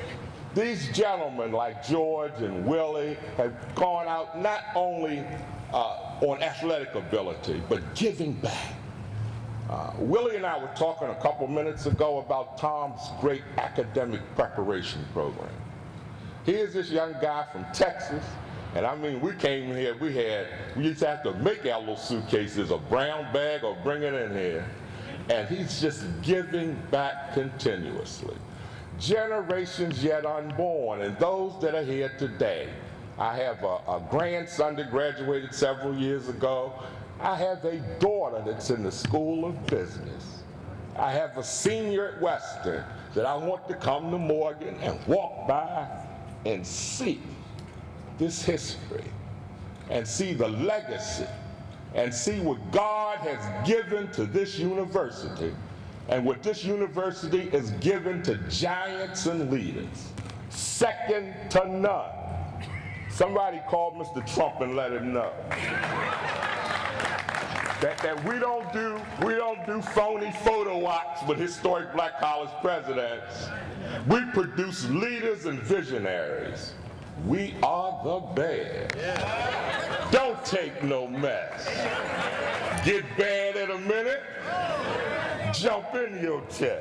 these gentlemen like George and Willie have gone out not only on athletic ability, but giving back. Willie and I were talking a couple minutes ago about Tom's great academic preparation program. Here's this young guy from Texas, and I mean, we came here, we used to have to make our little suitcases, a brown bag, or bring it in here. And he's just giving back continuously. Generations yet unborn, and those that are here today. I have a grandson that graduated several years ago. I have a daughter that's in the School of Business. I have a senior at Western that I want to come to Morgan and walk by and see this history and see the legacy and see what God has given to this university and what this university is given to giants and leaders. Second to none. Somebody called Mr. Trump and let him know that we don't do phony photo ops with historic black college presidents. We produce leaders and visionaries. We are the best. Don't take no mess. Get bad in a minute, jump in your chair.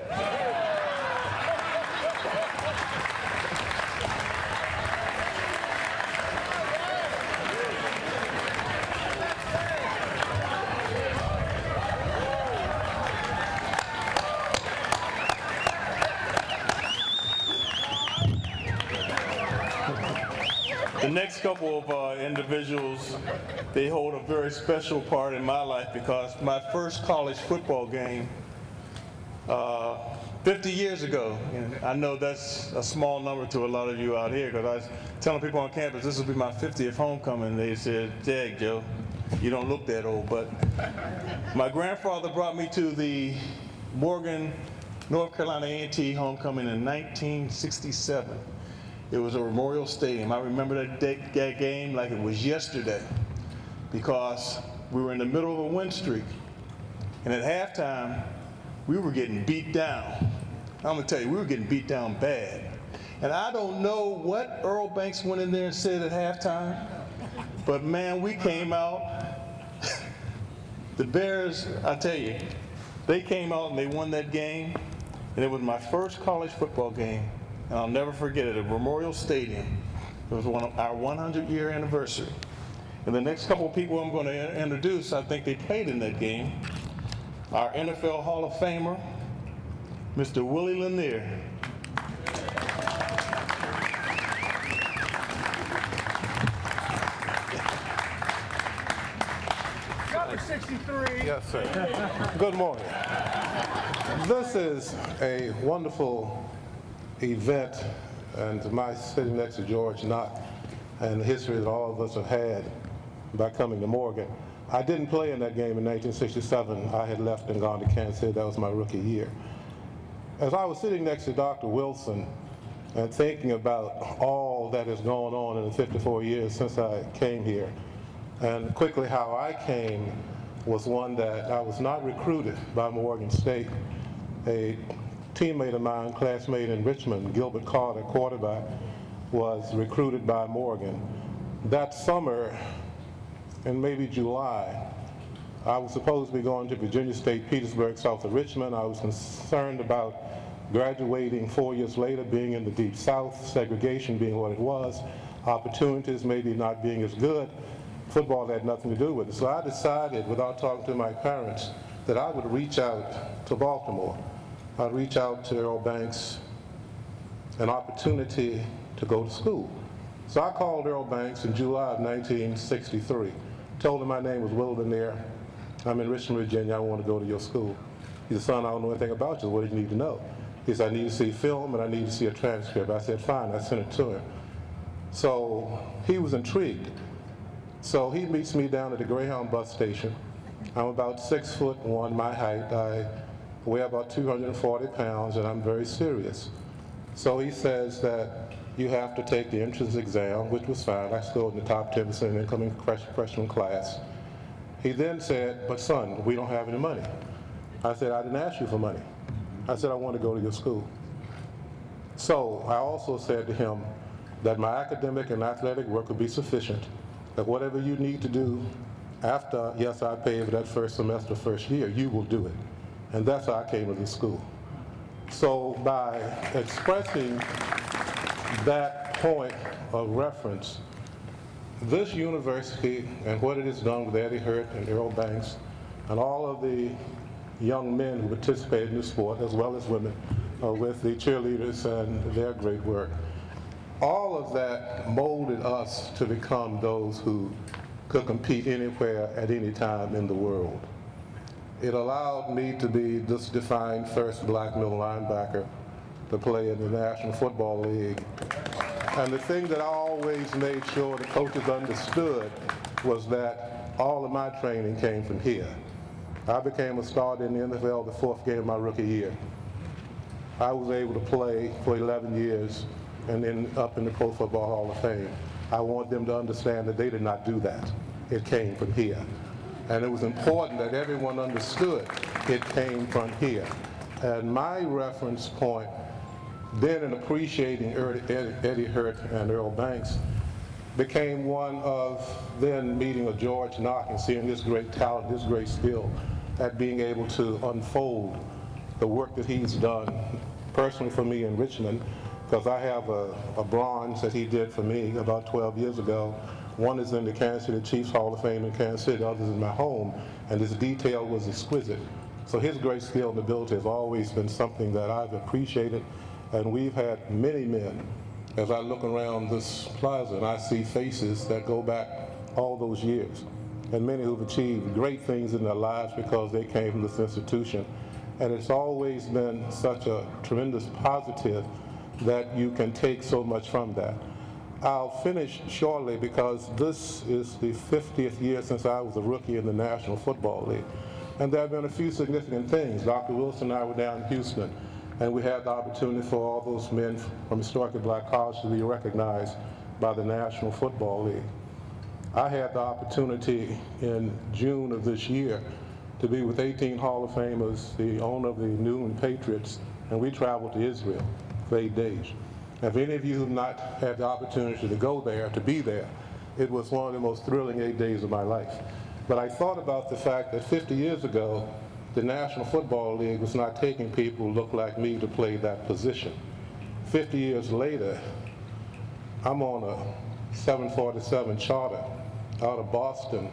The next couple of individuals, they hold a very special part in my life because my first college football game, 50 50 years ago. And I know that's a small number to a lot of you out here, because I was telling people on campus this will be my 50th homecoming. They said, "Dag, Joe, you don't look that old." But my grandfather brought me to the Morgan, North Carolina A&T homecoming in 1967. It was a Memorial Stadium. I remember that game like it was yesterday, because we were in the middle of a win streak. And at halftime, we were getting beat down. I'm gonna tell you, we were getting beat down bad. And I don't know what Earl Banks went in there and said at halftime, but man, we came out. The Bears, I tell you, they came out and they won that game, and it was my first college football game, and I'll never forget it, at Memorial Stadium. It was our 100-year anniversary. And the next couple of people I'm going to introduce, I think they played in that game. Our NFL Hall of Famer, Mr. Willie Lanier. Number 63. Yes, sir. Good morning. This is a wonderful event, and my sitting next to George Knox and the history that all of us have had by coming to Morgan. I didn't play in that game in 1967. I had left and gone to Kansas City. That was my rookie year. As I was sitting next to Dr. Wilson and thinking about all that has gone on in the 54 years since I came here, and quickly how I came was one that I was not recruited by Morgan State. A teammate of mine, classmate in Richmond, Gilbert Carter, quarterback, was recruited by Morgan. That summer, in maybe July, I was supposed to be going to Virginia State, Petersburg, south of Richmond. I was concerned about graduating 4 years later, being in the Deep South, segregation being what it was, opportunities maybe not being as good. Football had nothing to do with it. So I decided, without talking to my parents, that I would reach out to Baltimore. I'd reach out to Earl Banks, an opportunity to go to school. So I called Earl Banks in July of 1963. Told him my name was Will Lanier. I'm in Richmond, Virginia. I want to go to your school. He said, "Son, I don't know anything about you. What do you need to know?" He said, "I need to see film and I need to see a transcript." I said, "Fine." I sent it to him. So he was intrigued. So he meets me down at the Greyhound bus station. I'm about 6'1", my height. I weigh about 240 pounds, and I'm very serious. So he says that you have to take the entrance exam, which was fine. I scored in the top 10% in the incoming freshman class. He then said, "But son, we don't have any money." I said, "I didn't ask you for money." I said, "I want to go to your school." So I also said to him that my academic and athletic work would be sufficient, that whatever you need to do after, yes, I paid for that first semester, first year, you will do it. And that's how I came to the school. So by expressing that point of reference, this university and what it has done with Eddie Hurt and Earl Banks and all of the young men who participated in the sport, as well as women, with the cheerleaders and their great work, all of that molded us to become those who could compete anywhere at any time in the world. It allowed me to be this defined first black middle linebacker to play in the National Football League. And the thing that I always made sure the coaches understood was that all of my training came from here. I became a starter in the NFL the fourth game of my rookie year. I was able to play for 11 years and then up in the Pro Football Hall of Fame. I want them to understand that they did not do that. It came from here. And it was important that everyone understood it came from here. And my reference point, then in appreciating Eddie Hurt and Earl Banks, became one of then meeting a George Knox and seeing this great talent, this great skill at being able to unfold the work that he's done personally for me in Richmond, because I have a bronze that he did for me about 12 years ago. One is in the Kansas City Chiefs Hall of Fame in Kansas City, the other is in my home, and this detail was exquisite. So his great skill and ability has always been something that I've appreciated, and we've had many men. As I look around this plaza and I see faces that go back all those years, and many who've achieved great things in their lives because they came from this institution. and it's always been such a tremendous positive that you can take so much from that. I'll finish shortly because this is the 50th year since I was a rookie in the National Football League. And there have been a few significant things. Dr. Wilson and I were down in Houston, and we had the opportunity for all those men from historically black colleges to be recognized by the National Football League. I had the opportunity in June of this year to be with 18 Hall of Famers, the owner of the New England Patriots, and we traveled to Israel for 8 days. If any of you have not had the opportunity to go there, to be there, it was one of the most thrilling 8 days of my life. But I thought about the fact that 50 years ago, the National Football League was not taking people who looked like me to play that position. 50 years later, I'm on a 747 charter out of Boston,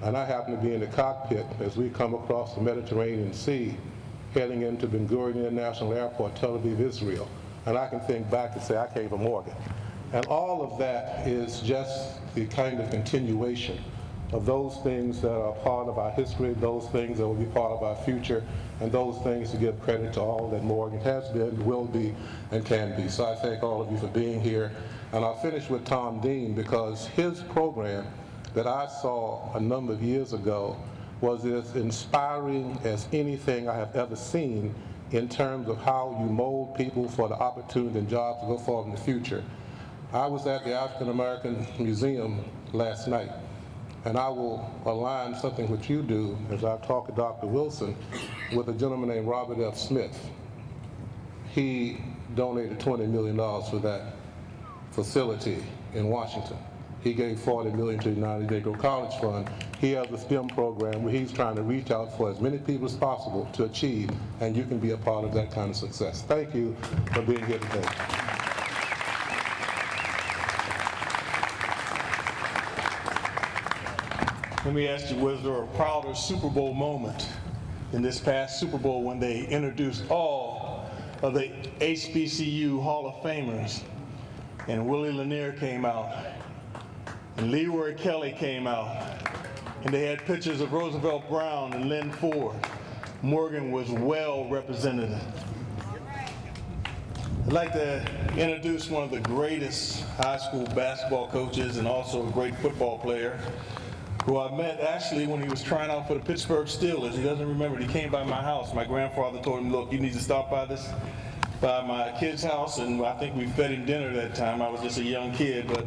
and I happen to be in the cockpit as we come across the Mediterranean Sea, heading into Ben Gurion International Airport, Tel Aviv, Israel. And I can think back and say, I came from Morgan. And all of that is just the kind of continuation of those things that are part of our history, those things that will be part of our future, and those things to give credit to all that Morgan has been, will be, and can be. So I thank all of you for being here. And I'll finish with Tom Dean, because his program that I saw a number of years ago was as inspiring as anything I have ever seen in terms of how you mold people for the opportunity and jobs to go forward in the future. I was at the African American Museum last night, and I will align something which you do as I talk to Dr. Wilson with a gentleman named Robert F. Smith. He donated $20 million for that facility in Washington. He gave $40 million to the United Negro College Fund. He has a STEM program where he's trying to reach out for as many people as possible to achieve, and you can be a part of that kind of success. Thank you for being here today. Let me ask you, was there a prouder Super Bowl moment in this past Super Bowl when they introduced all of the HBCU Hall of Famers, and Willie Lanier came out, and Leroy Kelly came out, and they had pictures of Roosevelt Brown and Lynn Ford. Morgan was well represented. I'd like to introduce one of the greatest high school basketball coaches and also a great football player, who I met actually when he was trying out for the Pittsburgh Steelers. He doesn't remember it. He came by my house. My grandfather told him, look, you need to stop by my kid's house, and I think we fed him dinner that time. I was just a young kid, but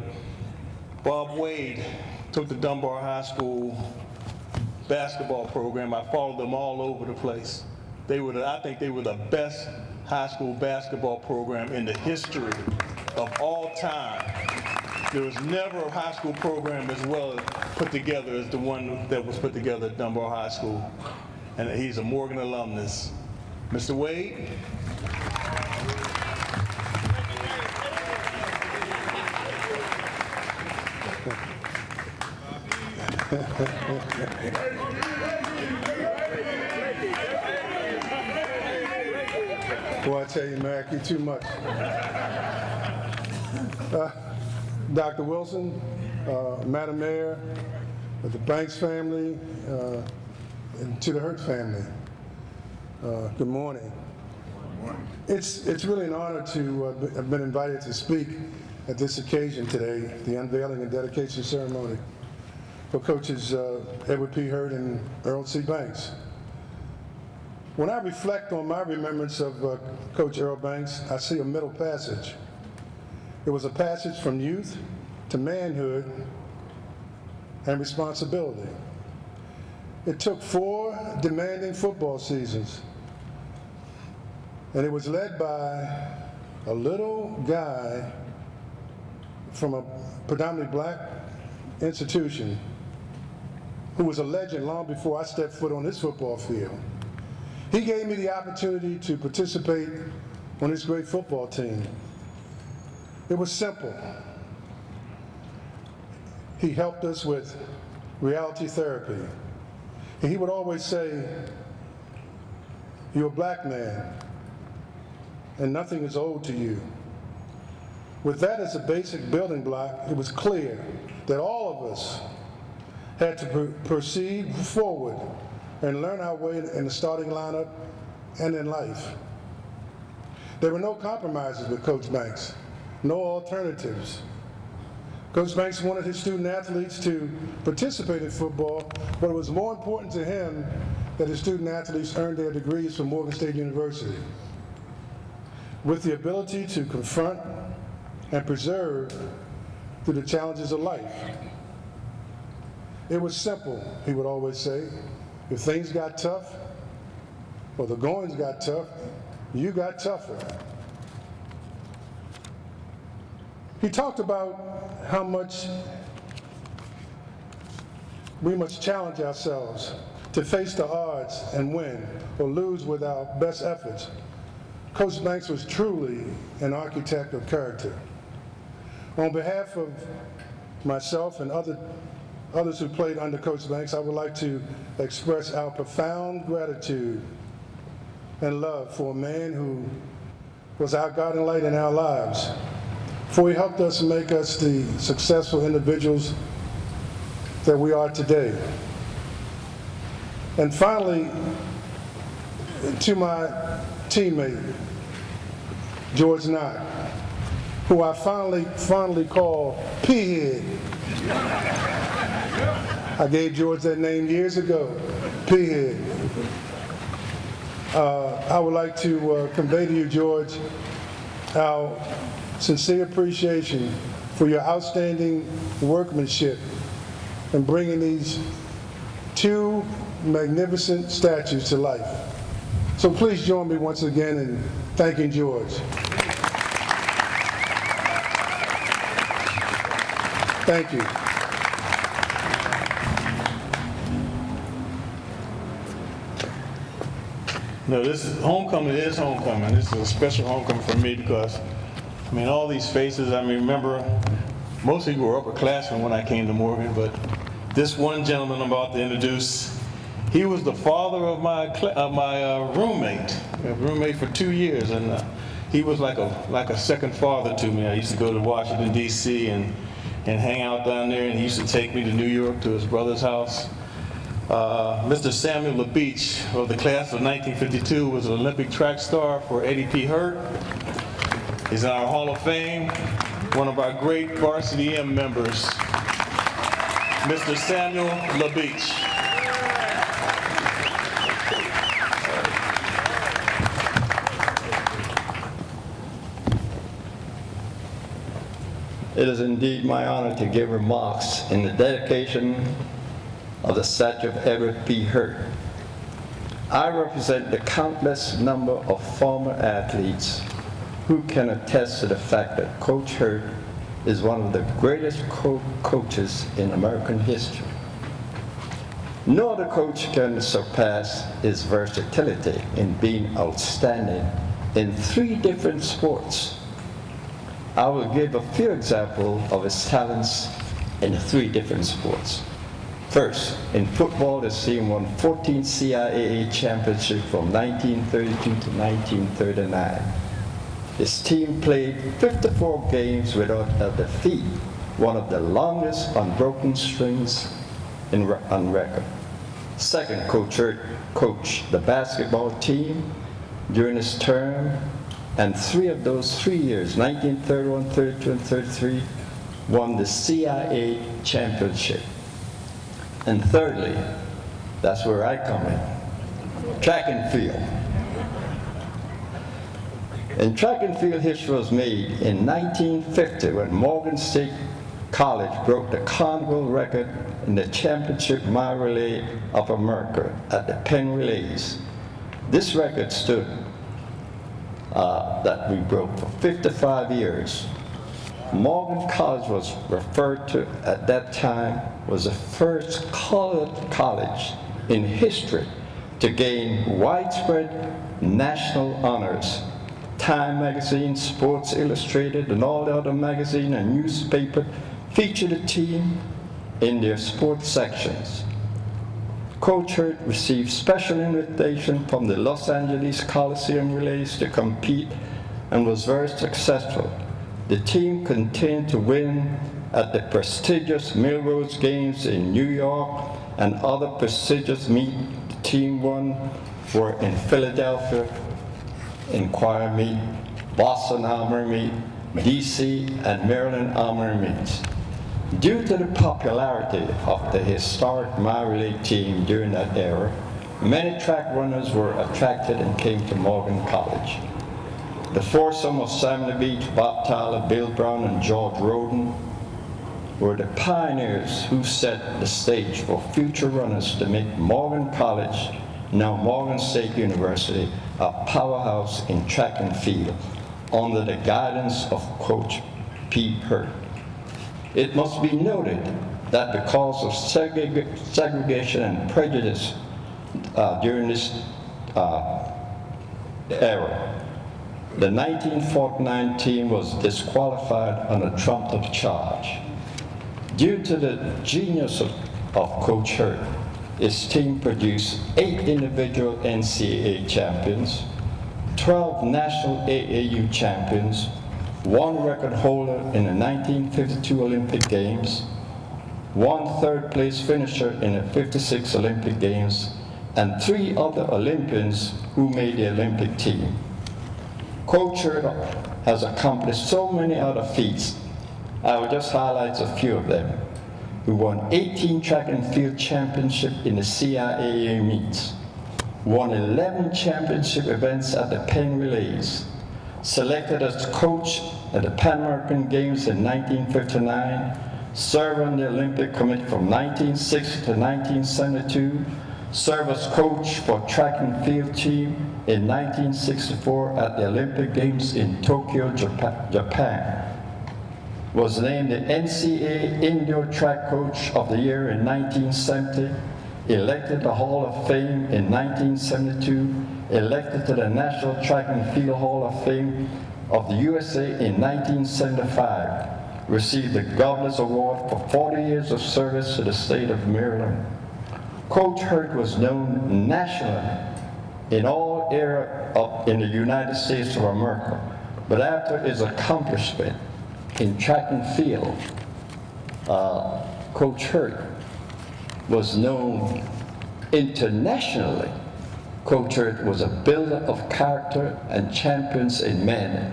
Bob Wade took the Dunbar High School basketball program. I followed them all over the place. I think they were the best high school basketball program in the history of all time. There was never a high school program as well put together as the one that was put together at Dunbar High School. And he's a Morgan alumnus. Mr. Wade. Boy, I tell you, Mac, you're too much. Dr. Wilson, Madam Mayor, the Banks family, and to the Hurt family, good morning. It's really an honor to have been invited to speak at this occasion today, the unveiling and dedication ceremony for Coaches Edward P. Hurt and Earl C. Banks. When I reflect on my remembrance of Coach Earl Banks, I see a middle passage. It was a passage from youth to manhood and responsibility. It took 4 demanding football seasons, and it was led by a little guy from a predominantly black institution who was a legend long before I stepped foot on this football field. He gave me the opportunity to participate on this great football team. It was simple. He helped us with reality therapy. And he would always say, you're a black man, and nothing is owed to you. With that as a basic building block, it was clear that all of us had to proceed forward and learn our way in the starting lineup and in life. There were no compromises with Coach Banks, no alternatives. Coach Banks wanted his student athletes to participate in football, but it was more important to him that his student athletes earned their degrees from Morgan State University with the ability to confront and preserve through the challenges of life. It was simple, he would always say. If things got tough, or the goings got tough, you got tougher. He talked about how much we must challenge ourselves to face the odds and win or lose with our best efforts. Coach Banks was truly an architect of character. On behalf of myself and others who played under Coach Banks, I would like to express our profound gratitude and love for a man who was our guiding light in our lives, for he helped us make us the successful individuals that we are today. And finally, to my teammate, George Knott, who I fondly call P-Head. I gave George that name years ago, P-Head. I would like to convey to you, George, our sincere appreciation for your outstanding workmanship in bringing these two magnificent statues to life. So please join me once again in thanking George. Thank you. No, this is homecoming. It is homecoming. This is a special homecoming for me because, I mean, all these faces. I mean, remember, most of you were upperclassmen when I came to Morgan, but this one gentleman I'm about to introduce, he was the father of my roommate for 2 years, and he was like a second father to me. I used to go to Washington D.C. and hang out down there, and he used to take me to New York to his brother's house. Mr. Samuel LaBeach of the class of 1952 was an Olympic track star for Eddie P. Hurt. He's in our Hall of Fame. One of our great varsity M members, Mr. Samuel LaBeach. It is indeed my honor to give remarks in the dedication of the statue of Edward P. Hurt. I represent the countless number of former athletes who can attest to the fact that Coach Hurt is one of the greatest coaches in American history. No other coach can surpass his versatility in being outstanding in 3 different sports. I will give a few examples of his talents in 3 different sports. First, in football, the team won 14 CIAA championships from 1932 to 1939. His team played 54 games without a defeat, one of the longest unbroken streaks on record. Second, Coach Hurt coached the basketball team during his term, and 3 of those 3 years, 1931, 32, and 33, won the CIAA championship. And thirdly, that's where I come in, track and field. In track and field, history was made in 1950 when Morgan State College broke the Carnival record in the championship mile relay of America at the Penn Relays. This record stood that we broke for 55 years. Morgan College was referred to at that time was the first college in history to gain widespread national honors. Time magazine, Sports Illustrated, and all the other magazines and newspapers featured the team in their sports sections. Coach Hurt received special invitation from the Los Angeles Coliseum Relays to compete and was very successful. The team continued to win at the prestigious Melrose Games in New York and other prestigious meets. The team won were in Philadelphia, Inquirer Meet, Boston Armory Meet, DC, and Maryland Armory Meets. Due to the popularity of the historic mile relay team during that era, many track runners were attracted and came to Morgan College. The foursome of Samuel Beach, Bob Tyler, Bill Brown, and George Roden were the pioneers who set the stage for future runners to make Morgan College, now Morgan State University, a powerhouse in track and field under the guidance of Coach Pete Hurt. It must be noted that because of segregation and prejudice during this era, the 1949 team was disqualified on a trumped-up charge. Due to the genius of Coach Hurt, his team produced 8 individual NCAA champions, 12 national AAU champions, 1 record holder in the 1952 Olympic Games, 1 third-place finisher in the 56 Olympic Games, and 3 other Olympians who made the Olympic team. Coach Hurt has accomplished so many other feats. I will just highlight a few of them. He won 18 track and field championships in the CIAA meets, won 11 championship events at the Penn Relays, selected as coach at the Pan American Games in 1959, served on the Olympic Committee from 1960 to 1972, served as coach for track and field team in 1964 at the Olympic Games in Tokyo, Japan. Was named the NCAA Indoor Track Coach of the Year in 1970, elected to the Hall of Fame in 1972, elected to the National Track and Field Hall of Fame of the USA in 1975, received the Governor's Award for 40 years of service to the state of Maryland. Coach Hurt was known nationally in all areas in the United States of America, but after his accomplishment in track and field, Coach Hurt was known internationally. Coach Hurt was a builder of character and champions in men.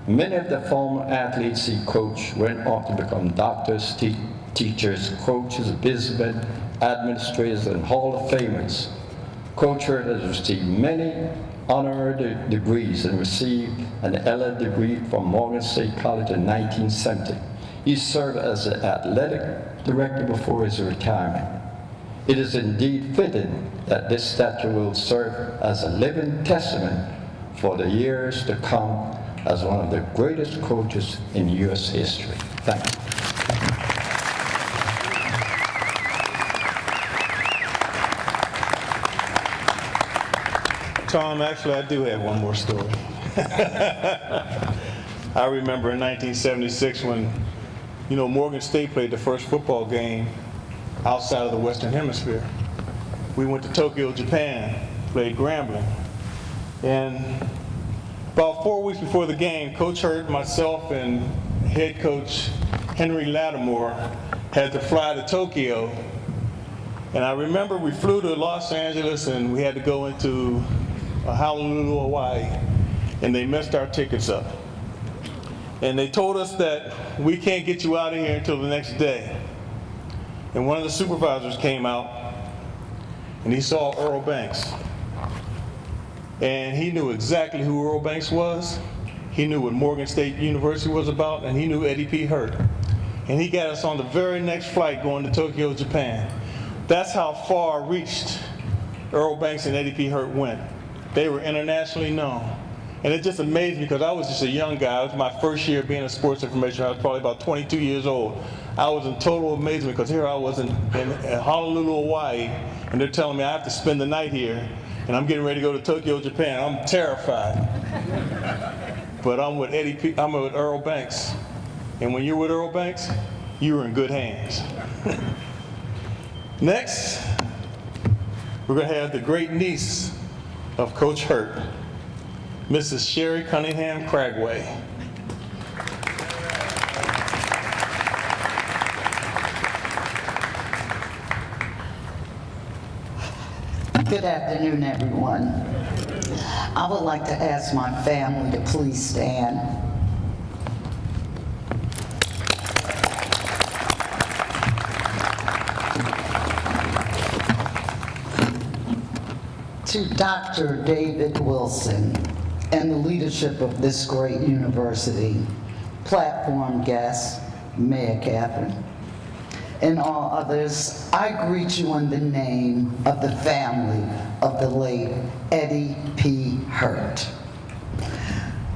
Many of the former athletes he coached went on to become doctors, teachers, coaches, businessmen, administrators, and Hall of Famers. Coach Hurt has received many honorary degrees and received an LA degree from Morgan State College in 1970. He served as the athletic director before his retirement. It is indeed fitting that this statue will serve as a living testament for the years to come as one of the greatest coaches in U.S. history. Thank you. Tom, actually, I do have one more story. I remember in 1976 when, Morgan State played the first football game outside of the Western Hemisphere. We went to Tokyo, Japan, played Grambling. And about 4 weeks before the game, Coach Hurt, myself, and head coach Henry Lattimore had to fly to Tokyo. And I remember we flew to Los Angeles and we had to go into Honolulu, Hawaii, and they messed our tickets up. And they told us that we can't get you out of here until the next day. And one of the supervisors came out and he saw Earl Banks. And he knew exactly who Earl Banks was. He knew what Morgan State University was about, and he knew Eddie P. Hurt. And he got us on the very next flight going to Tokyo, Japan. That's how far reached Earl Banks and Eddie P. Hurt went. They were internationally known. And it just amazed me because I was just a young guy. It was my first year being a sports information. I was probably about 22 years old. I was in total amazement because here I was in Honolulu, Hawaii, and they're telling me I have to spend the night here, and I'm getting ready to go to Tokyo, Japan. I'm terrified. But I'm with Earl Banks. And when you're with Earl Banks, you're in good hands. Next, we're going to have the great niece of Coach Hurt, Mrs. Sherry Cunningham Cragway. Good afternoon, everyone. I would like to ask my family to please stand. To Dr. David Wilson and the leadership of this great university, platform guests, Mayor Catherine, and all others, I greet you in the name of the family of the late Eddie P. Hurt.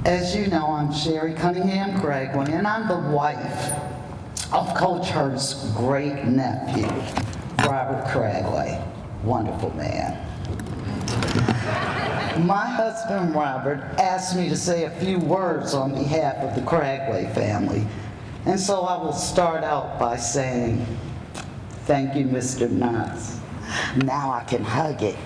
As you know, I'm Sherry Cunningham Cragway, and I'm the wife of Coach Hurt's great nephew, Robert Cragway. Wonderful man. My husband, Robert, asked me to say a few words on behalf of the Cragway family. And so I will start out by saying, thank you, Mr. Knotts. Now I can hug it.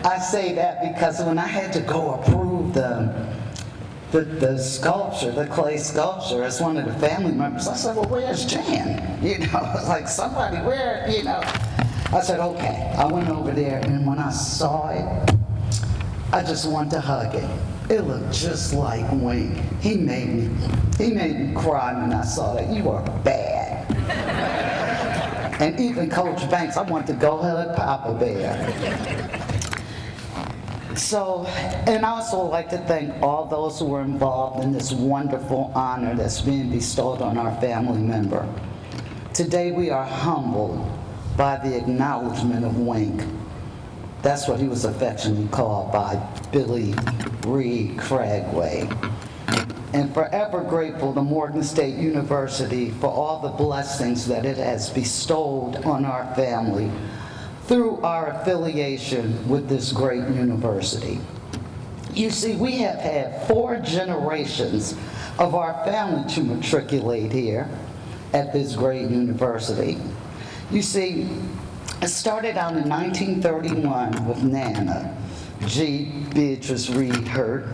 I say that because when I had to go approve the sculpture, the clay sculpture, as one of the family members, I said, well, where's Jan? You know, it's like somebody, where, you know. I said, okay. I went over there, and when I saw it, I just wanted to hug it. It looked just like Wink. He made me cry when I saw that. You are bad. And even Coach Banks, I wanted to go hug Papa Bear. So, and I also like to thank all those who were involved in this wonderful honor that's being bestowed on our family member. Today we are humbled by the acknowledgement of Wink. That's what he was affectionately called by Billy Reed Cragway. And forever grateful to Morgan State University for all the blessings that it has bestowed on our family through our affiliation with this great university. You see, we have had 4 generations of our family to matriculate here at this great university. You see, it started out in 1931 with Nana, G. Beatrice Reed Hurt,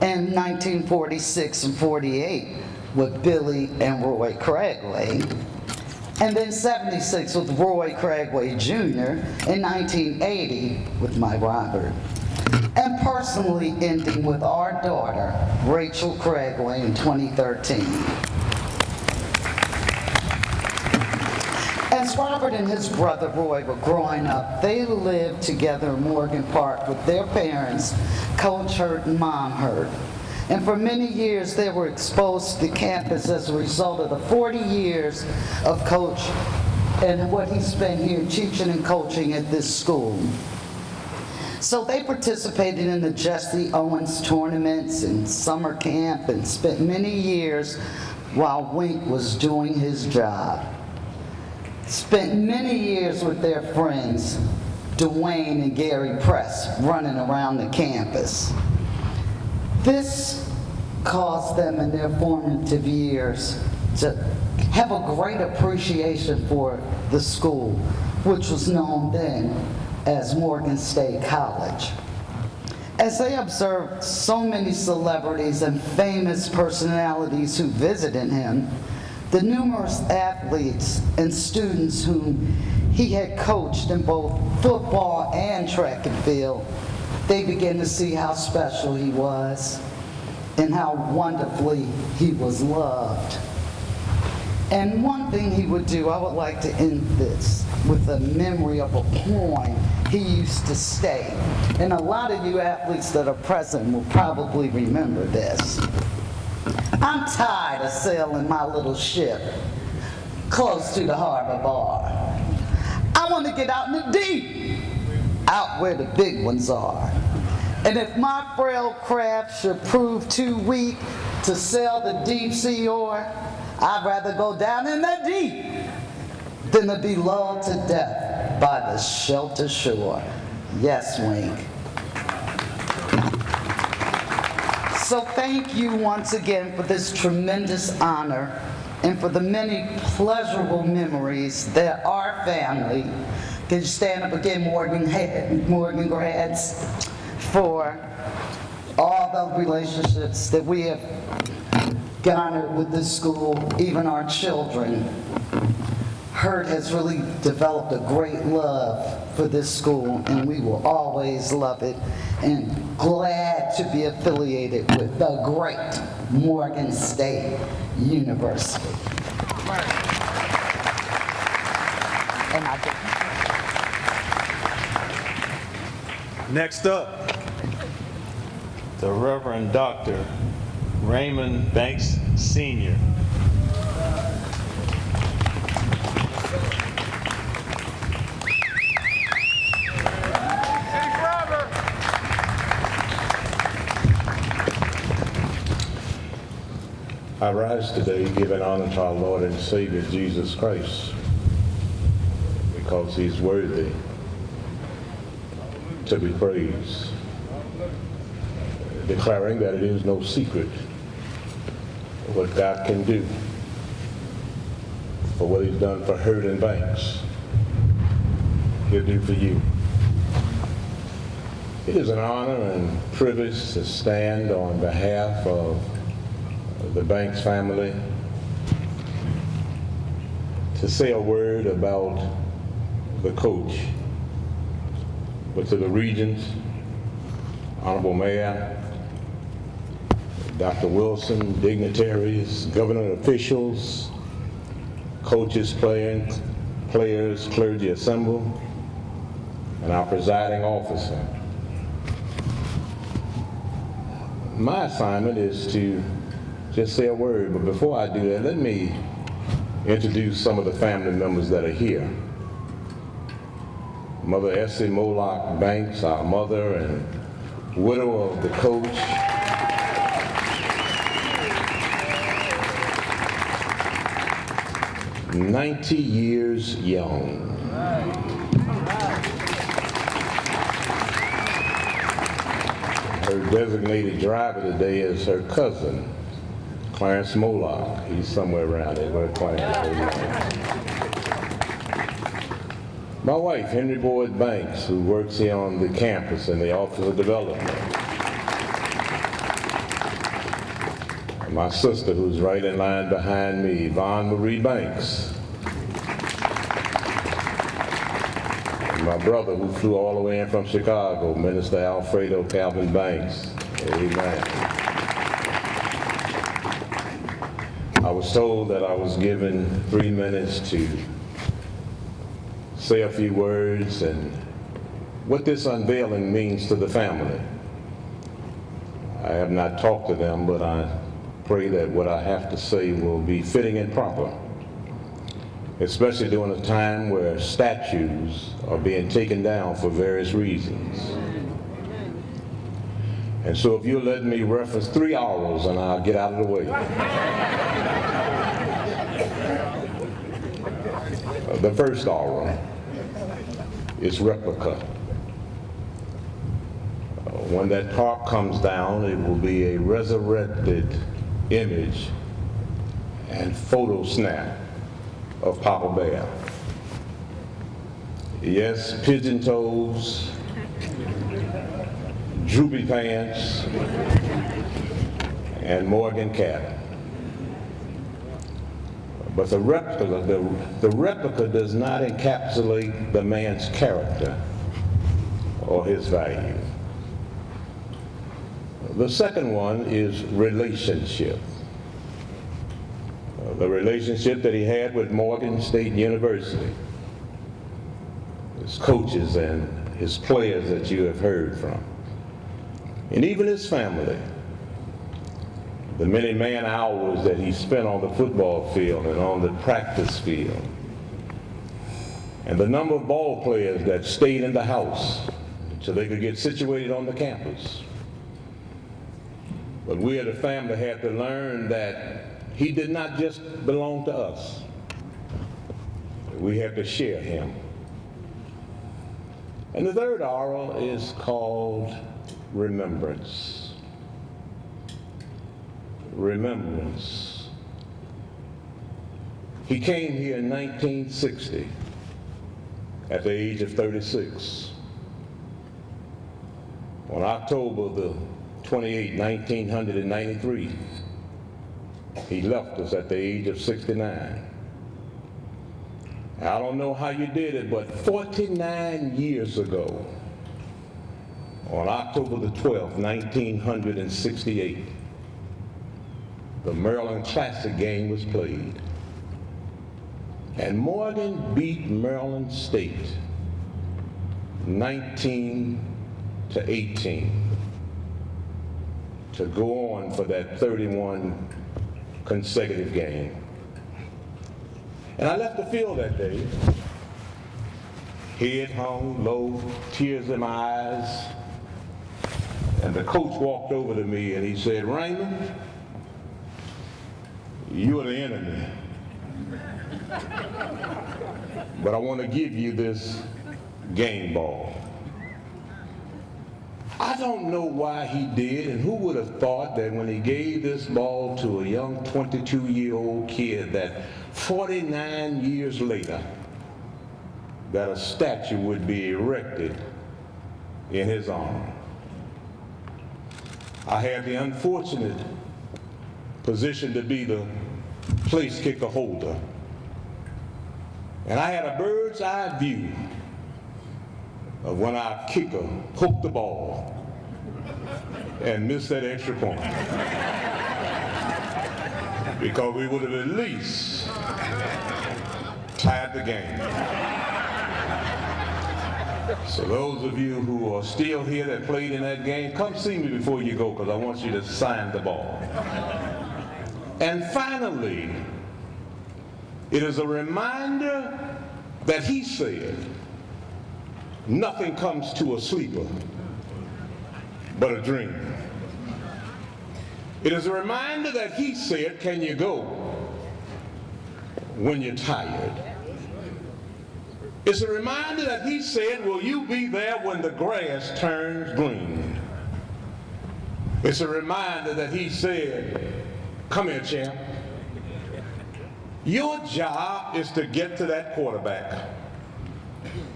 and 1946 and 48 with Billy and Roy Cragway, and then 76 with Roy Cragway Jr., and 1980 with my Robert, and personally ending with our daughter, Rachel Cragway, in 2013. As Robert and his brother Roy were growing up, they lived together in Morgan Park with their parents, Coach Hurt and Mom Hurt. And for many years, they were exposed to campus as a result of the 40 years of Coach and what he spent here teaching and coaching at this school. So they participated in the Jesse Owens tournaments and summer camp and spent many years while Wink was doing his job. Spent many years with their friends, Dwayne and Gary Press, running around the campus. This caused them in their formative years to have a great appreciation for the school, which was known then as Morgan State College. As they observed so many celebrities and famous personalities who visited him, the numerous athletes and students whom he had coached in both football and track and field, they began to see how special he was and how wonderfully he was loved. And one thing he would do, I would like to end this with a memory of a poem he used to state. And a lot of you athletes that are present will probably remember this. I'm tired of sailing my little ship close to the harbor bar. I want to get out in the deep, out where the big ones are. And if my frail craft should prove too weak to sail the deep sea o'er, I'd rather go down in the deep than to be lulled to death by the shelter shore. Yes, Wink. So thank you once again for this tremendous honor and for the many pleasurable memories that our family, can you stand up again, Morgan grads, for all the relationships that we have garnered with this school, even our children. Hurt has really developed a great love for this school, and we will always love it, and glad to be affiliated with the great Morgan State University. And I Next up, the Reverend Dr. Raymond Banks, Sr. I rise today giving honor to our Lord and Savior Jesus Christ because he's worthy to be praised, declaring that it is no secret what God can do for what he's done for Hurt and Banks. He'll do for you. It is an honor and privilege to stand on behalf of the Banks family to say a word about the coach, but to the Regents, Honorable Mayor, Dr. Wilson, dignitaries, government officials, coaches, players, clergy assembled, and our presiding officer. My assignment is to just say a word, but before I do that, let me introduce some of the family members that are here. Mother Essie Moloch Banks, our mother and widow of the coach. "90 years young." Her designated driver today is her cousin, Clarence Moloch. He's somewhere around here. Where Clarence is. My wife, Henry Boyd Banks, who works here on the campus in the Office of Development. My sister, who's right in line behind me, Yvonne Marie Banks. And my brother, who flew all the way in from Chicago, Minister Alfredo Calvin Banks. Amen. I was told that I was given 3 minutes to say a few words and what this unveiling means to the family. I have not talked to them, but I pray that what I have to say will be fitting and proper, especially during a time where statues are being taken down for various reasons. And so if you'll let me reference 3 hours and I'll get out of the way. The first aura is replica. When that tarp comes down, it will be a resurrected image and photo snap of Papa Bear. Yes, pigeon toes, droopy pants, and Morgan cap. But the replica does not encapsulate the man's character or his value. The second one is relationship. The relationship that he had with Morgan State University, his coaches and his players that you have heard from, and even his family. The many man hours that he spent on the football field and on the practice field. And the number of ball players that stayed in the house so they could get situated on the campus. But we as a family had to learn that he did not just belong to us. We have to share him. And the third aura is called remembrance. Remembrance. He came here in 1960 at the age of 36. On October the 28th, 1993, he left us at the age of 69. I don't know how you did it, but 49 years ago, on October the 12th, 1968, the Maryland Classic game was played. And Morgan beat Maryland State 19-18 to go on for that 31 consecutive game. And I left the field that day, head hung low, tears in my eyes, and the coach walked over to me and he said, "Raymond, you're the enemy. But I want to give you this game ball." I don't know why he did, and who would have thought that when he gave this ball to a young 22-year-old kid that 49 years later, that a statue would be erected in his honor. I had the unfortunate position to be the place kicker holder. And I had a bird's eye view of when our kicker hooked the ball and missed that extra point. Because we would have at least tied the game. So those of you who are still here that played in that game, come see me before you go, because I want you to sign the ball. And finally, it is a reminder that he said, nothing comes to a sleeper but a dream. It is a reminder that he said, can you go when you're tired? It's a reminder that he said, will you be there when the grass turns green? It's a reminder that he said, come here, champ. Your job is to get to that quarterback.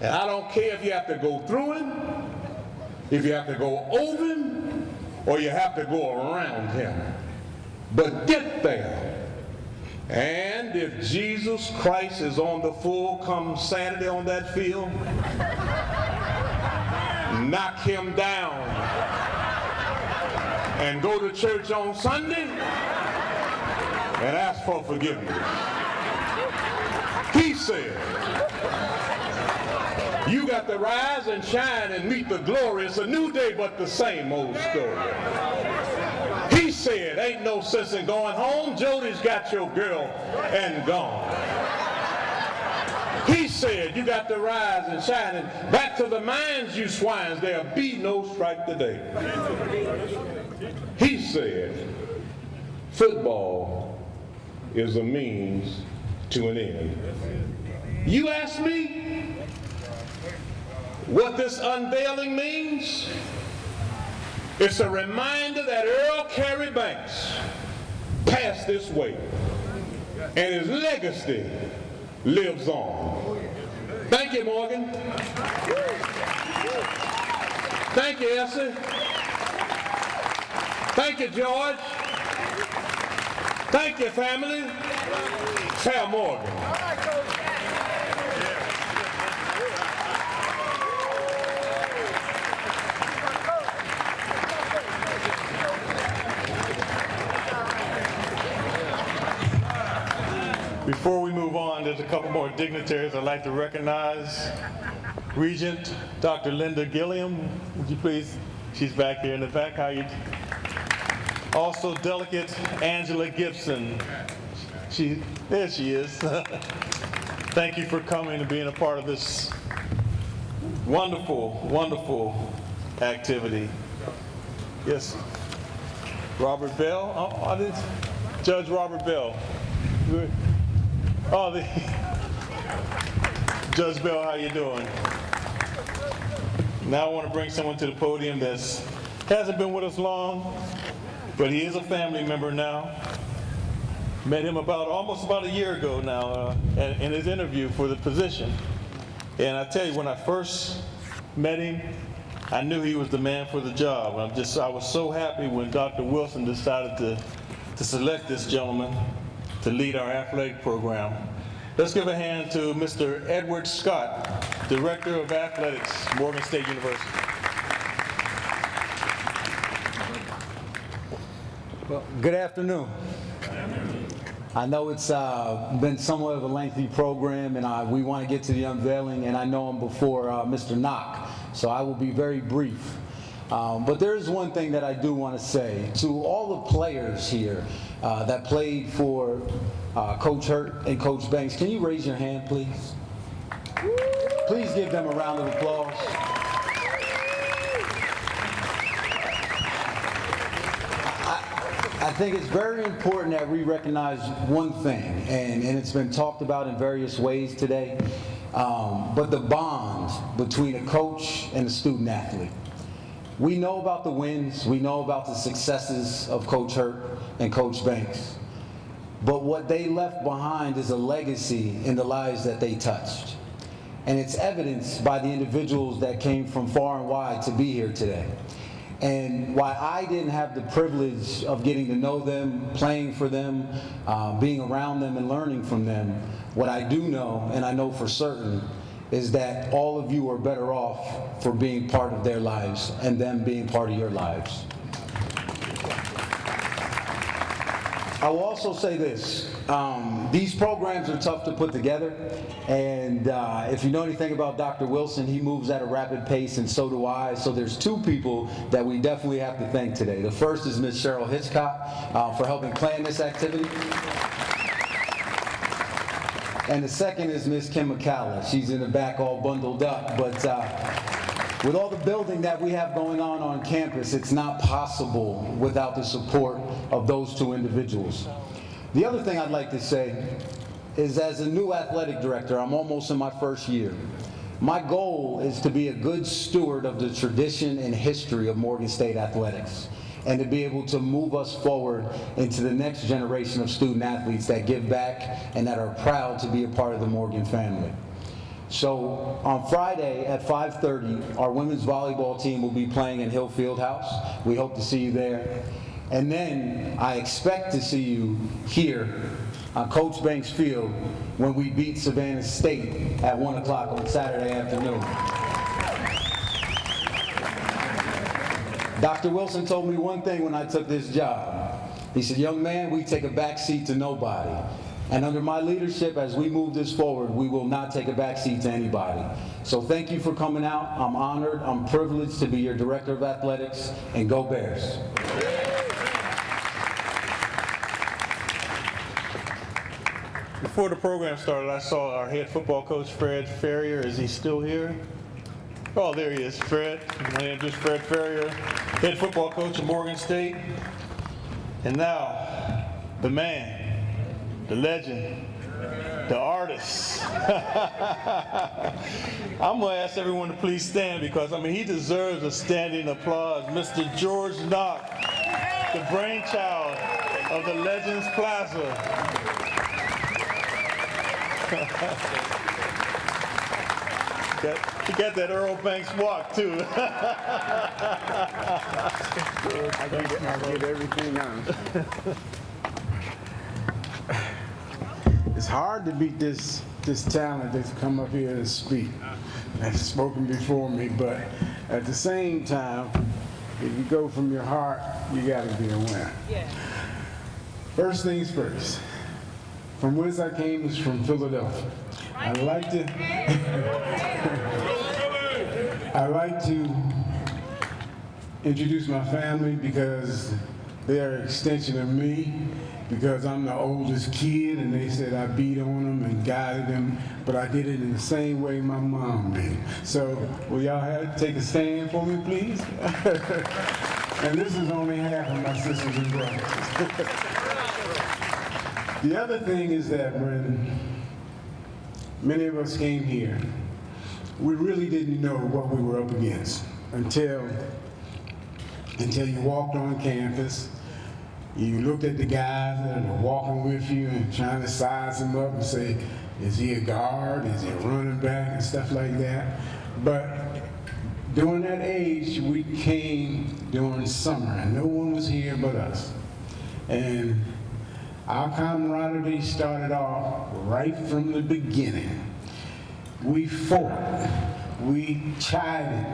And I don't care if you have to go through him, if you have to go over him, or you have to go around him. But get there. And if Jesus Christ is on the full come Saturday on that field, knock him down and go to church on Sunday and ask for forgiveness. He said, you got to rise and shine and meet the glory. It's a new day, but the same old story. He said, ain't no sense in going home. Jody's got your girl and gone. He said, you got to rise and shine and back to the mines, you swines. There'll be no strike today. He said, football is a means to an end. You ask me what this unveiling means? It's a reminder that Earl Carey Banks passed this way, and his legacy lives on. Thank you, Morgan. Thank you, Essie. Thank you, George. Thank you, family. Tell Morgan. Before we move on, there's a couple more dignitaries I'd like to recognize. Regent Dr. Linda Gilliam, would you please? She's back here in the back. How you? Also, Delegate Angela Gibson. There she is. Thank you for coming and being a part of this wonderful, wonderful activity. Yes, Robert Bell. Oh, Judge Robert Bell. Oh, Judge Bell, how you doing? Now I want to bring someone to the podium that hasn't been with us long, but he is a family member now. Met him almost about a year ago now in his interview for the position. And I tell you, when I first met him, I knew he was the man for the job. I was so happy when Dr. Wilson decided to select this gentleman to lead our athletic program. Let's give a hand to Mr. Edward Scott, Director of Athletics, Morgan State University. Well, good afternoon. I know it's been somewhat of a lengthy program, and we want to get to the unveiling, and I know I'm before Mr. Knock, so I will be very brief. But there is one thing that I do want to say to all the players here that played for Coach Hurt and Coach Banks. Can you raise your hand, please? Please give them a round of applause. I think it's very important that we recognize one thing, and it's been talked about in various ways today, but the bond between a coach and a student athlete. We know about the wins, we know about the successes of Coach Hurt and Coach Banks, but what they left behind is a legacy in the lives that they touched. And it's evidenced by the individuals that came from far and wide to be here today. And while I didn't have the privilege of getting to know them, playing for them, being around them and learning from them, what I do know, and I know for certain, is that all of you are better off for being part of their lives and them being part of your lives. I will also say this, these programs are tough to put together, and if you know anything about Dr. Wilson, he moves at a rapid pace, and so do I, so there's two people that we definitely have to thank today. The first is Ms. Cheryl Hitchcock for helping plan this activity. And the second is Ms. Kim McCalla. She's in the back all bundled up, but with all the building that we have going on campus, it's not possible without the support of those two individuals. The other thing I'd like to say is, as a new athletic director, I'm almost in my first year. My goal is to be a good steward of the tradition and history of Morgan State athletics, and to be able to move us forward into the next generation of student athletes that give back and that are proud to be a part of the Morgan family. So on Friday at 5:30, our women's volleyball team will be playing in Hill Fieldhouse. We hope to see you there. And then I expect to see you here on Coach Banks Field when we beat Savannah State at 1 o'clock on Saturday afternoon. Dr. Wilson told me one thing when I took this job. He said, young man, we take a back seat to nobody. And under my leadership, as we move this forward, we will not take a back seat to anybody. So thank you for coming out. I'm honored, I'm privileged to be your Director of Athletics, and go Bears. Before the program started, I saw our head football coach, Fred Ferrier. Is he still here? Oh, there he is, Fred. My name is Fred Ferrier, head football coach at Morgan State. And now, the man, the legend, the artist. I'm going to ask everyone to please stand because, I mean, he deserves a standing applause. Mr. George Knock, the brainchild of the Legends Plaza. He got that Earl Banks walk, too. I get everything on. It's hard to beat this talent that's come up here to speak. That's spoken before me, but at the same time, if you go from your heart, you got to be a winner. Yeah. First things first. From whence I came is from Philadelphia. I like to introduce my family because they're an extension of me, because I'm the oldest kid and they said I beat on them and guided them, but I did it in the same way my mom did. So will y'all take a stand for me, please? And this is only half of my sisters and brothers. The other thing is that when many of us came here, we really didn't know what we were up against until you walked on campus. You looked at the guys that are walking with you and trying to size them up and say, is he a guard? Is he a running back? And stuff like that. But during that age, we came during summer and no one was here but us. And Our camaraderie started off right from the beginning. We fought, we chided,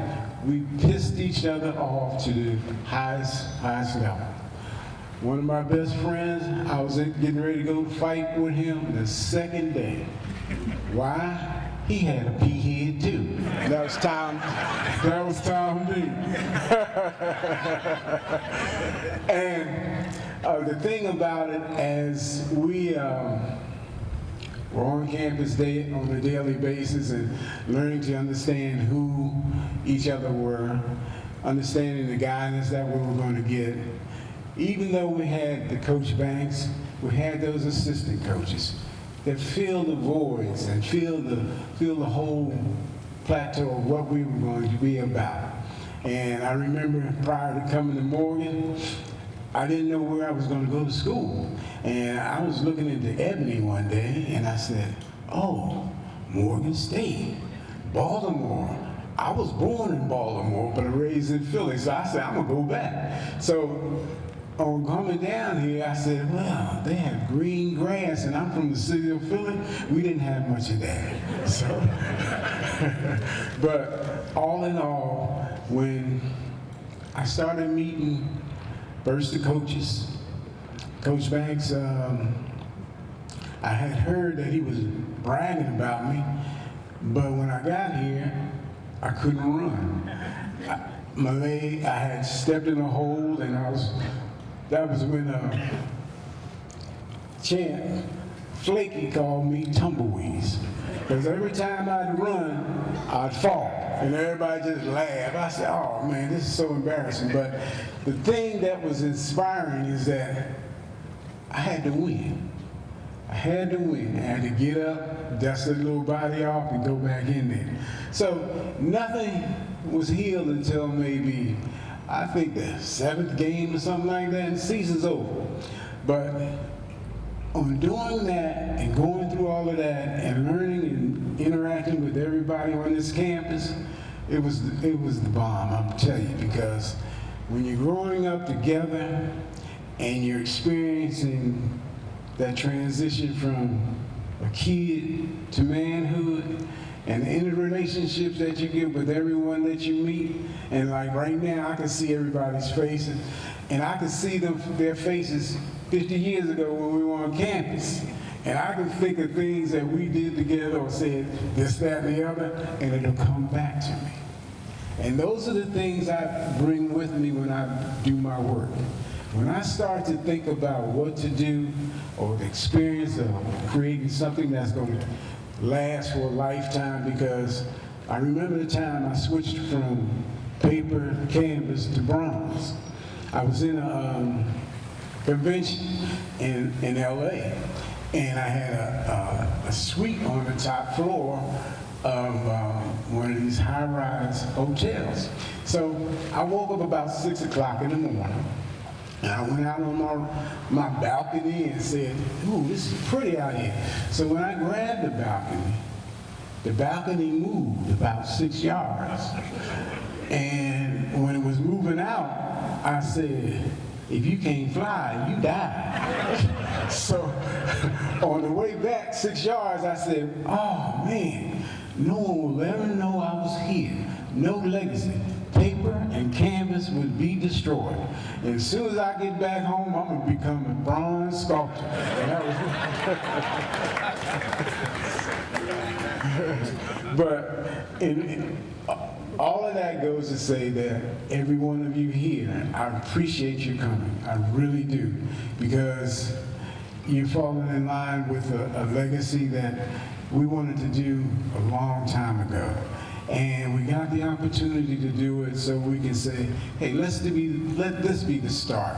we pissed each other off to the highest level. One of my best friends, I was getting ready to go fight with him the second day. Why? He had a pea head too. That was Tom D. And the thing about it, as we were on campus on a daily basis and learning to understand who each other were, understanding the guidance that we were going to get, even though we had the Coach Banks, we had those assistant coaches that fill the voids and fill the whole plateau of what we were going to be about. And I remember prior to coming to Morgan, I didn't know where I was going to go to school. And I was looking into Ebony one day and I said, oh, Morgan State, Baltimore. I was born in Baltimore, but I raised in Philly, so I said, I'm gonna go back. So on coming down here, I said, well, they have green grass, and I'm from the city of Philly. We didn't have much of that. So, but all in all, when I started meeting first the coaches, Coach Banks, I had heard that he was bragging about me, but when I got here, I couldn't run. My leg, I had stepped in a hole, and that was when Champ Flaky called me tumbleweeds. Because every time I'd run, I'd fall. And everybody just laughed. I said, oh man, this is so embarrassing. But the thing that was inspiring is that I had to win. I had to win. I had to get up, dust the little body off, and go back in there. So nothing was healed until maybe, I think, the 7th game or something like that, and the season's over. But on doing that and going through all of that and learning and interacting with everybody on this campus, it was the bomb, I'll tell you, because when you're growing up together and you're experiencing that transition from a kid to manhood, and the interrelationships that you get with everyone that you meet, and like right now, I can see everybody's faces, and I can see their faces 50 years ago when we were on campus, and I can think of things that we did together or said this, that, and the other, and it'll come back to me. And those are the things I bring with me when I do my work. When I start to think about what to do or the experience of creating something that's going to last for a lifetime, because I remember the time I switched from paper canvas to bronze. I was in a convention in LA, and I had a suite on the top floor of one of these high-rise hotels. So I woke up about 6 o'clock in the morning, and I went out on my balcony and said, ooh, this is pretty out here. So when I grabbed the balcony moved about 6 yards. And when it was moving out, I said, if you can't fly, you die. So on the way back 6 yards, I said, oh man, no one will ever know I was here. No legacy. Paper and canvas would be destroyed. And as soon as I get back home, I'm gonna become a bronze sculptor. And that was but all of that goes to say that every one of you here, I appreciate you coming. I really do. Because you've fallen in line with a legacy that we wanted to do a long time ago. And we got the opportunity to do it so we can say, hey, let this be the start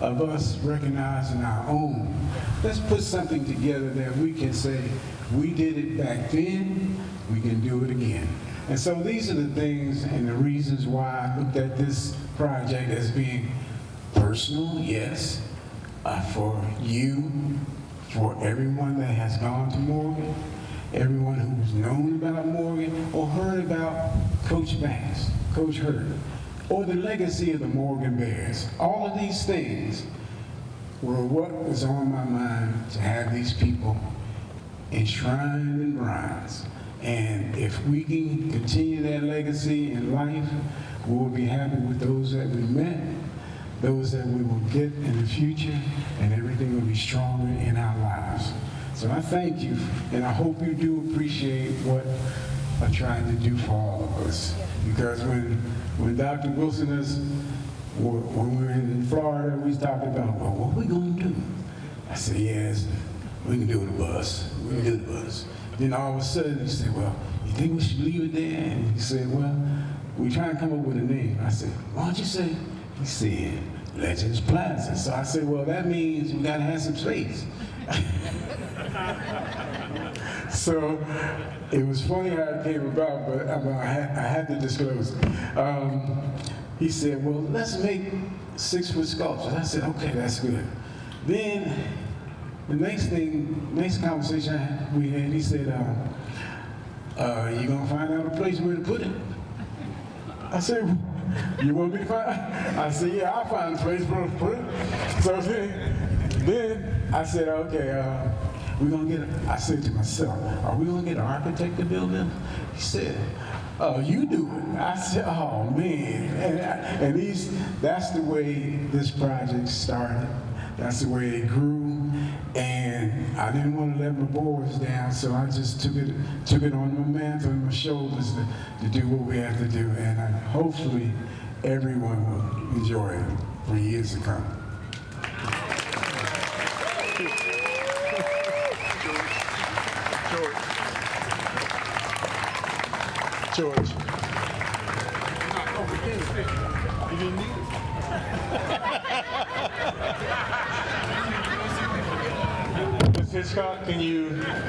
of us recognizing our own. Let's put something together that we can say, we did it back then, we can do it again. And so these are the things and the reasons why I looked at this project as being personal, yes, for you, for everyone that has gone to Morgan, everyone who's known about Morgan or heard about Coach Banks, Coach Hurd, or the legacy of the Morgan Bears. All of these things were what was on my mind to have these people enshrined in bronze. And if we can continue that legacy in life, we will be happy with those that we met, those that we will get in the future, and everything will be stronger in our lives. So I thank you, and I hope you do appreciate what I'm trying to do for all of us. Because when Dr. Wilson when we were in Florida, we talked about, well, what are we going to do? I said, yes, we can do the bus. We can do the bus. Then all of a sudden, he said, well, you think we should leave it there? And he said, well, we're trying to come up with a name. I said, why don't you say? He said, Legends Plaza. So I said, well, that means we got to have some space. So it was funny how it came about, but I had to disclose it. He said, well, let's make 6-foot sculptures. I said, okay, that's good. Then the next conversation we had, he said, you gonna find out a place where to put it? I said, you want me to find? I said, yeah, I'll find a place where to put it. So then I said, okay, we're gonna get I said to myself, are we gonna get an architect to build it? He said, oh, you do it. I said, oh man. And that's the way this project started. That's the way it grew. And I didn't want to let my boys down, so I just took it on my mantle and my shoulders to do what we have to do. And hopefully everyone will enjoy it for years to come. George. You didn't need it. Ms. Hitchcock,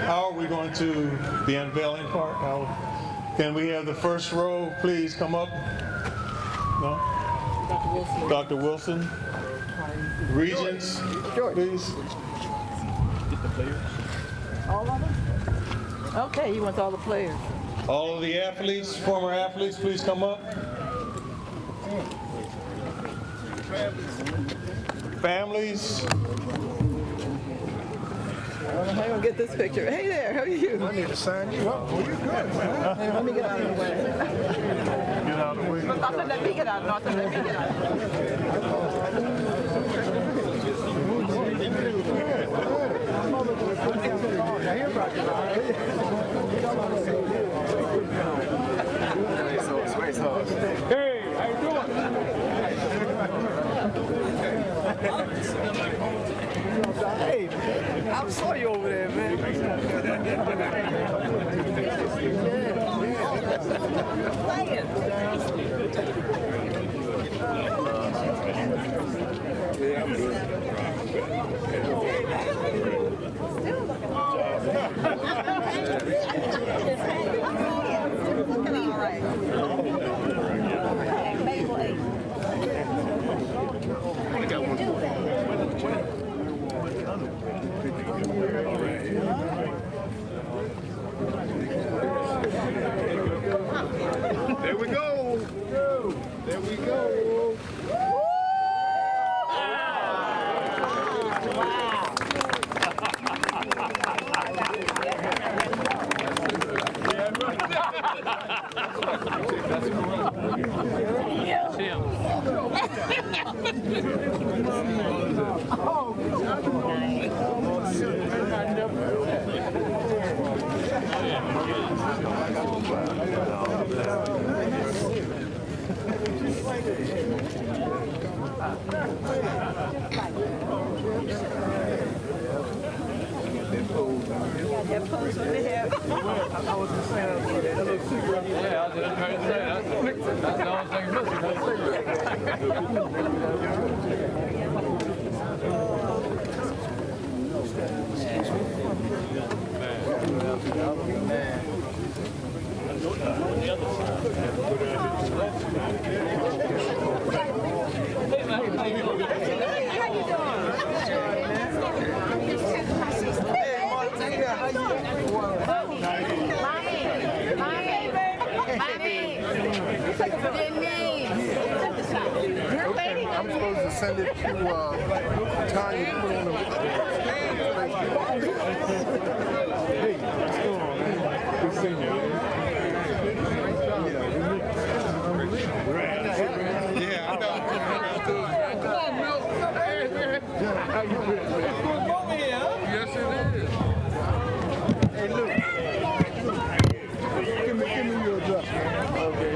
how are we going to the unveiling part? Can we have the first row please come up? No? Dr. Wilson. Dr. Wilson. Regents, please. Get the players. All of them? Okay, he wants all the players. All of the athletes, former athletes, please come up. Families. How you gonna get this picture? Hey there, how are you? I need to sign you up. Oh, you're good, man. Hey, let me get out of the way. Get out of the way. Nothing, let me get out. Nothing, let me get out. Hey, how you doing? Hey, I saw you over there, man. Yeah, I'm good. There we go. There we go. I was just saying that little cigarette. Yeah, I was just trying to say that's the only thing missing. That I'm supposed to send it to Tanya to put on the Hey, what's going on, man? Good seeing you. Yeah, I know. Come on, Milk. How you doing, man? Good moment here, huh? Yes, it is. Hey, look. Give me your address, man. Okay.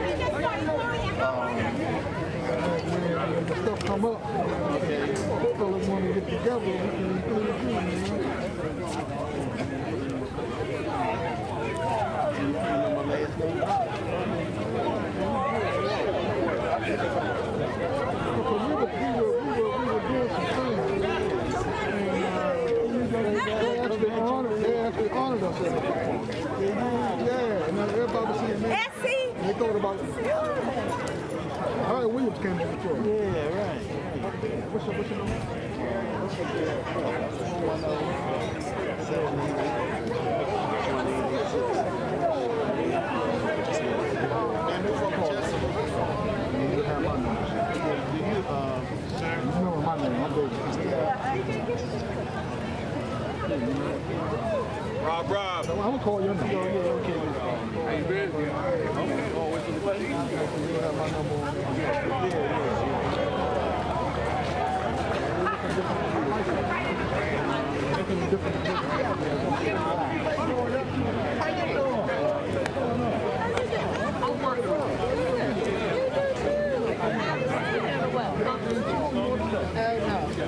When the stuff come up, okay. Fellas want to get together, we can include you, man. They actually honored us. Yeah, and everybody was saying, man. They thought about it. Harry Williams came to Detroit. Yeah, right. What's your name? Rob. I'm gonna call your number. How you been? Okay. Oh, what's the place? You have my number on there.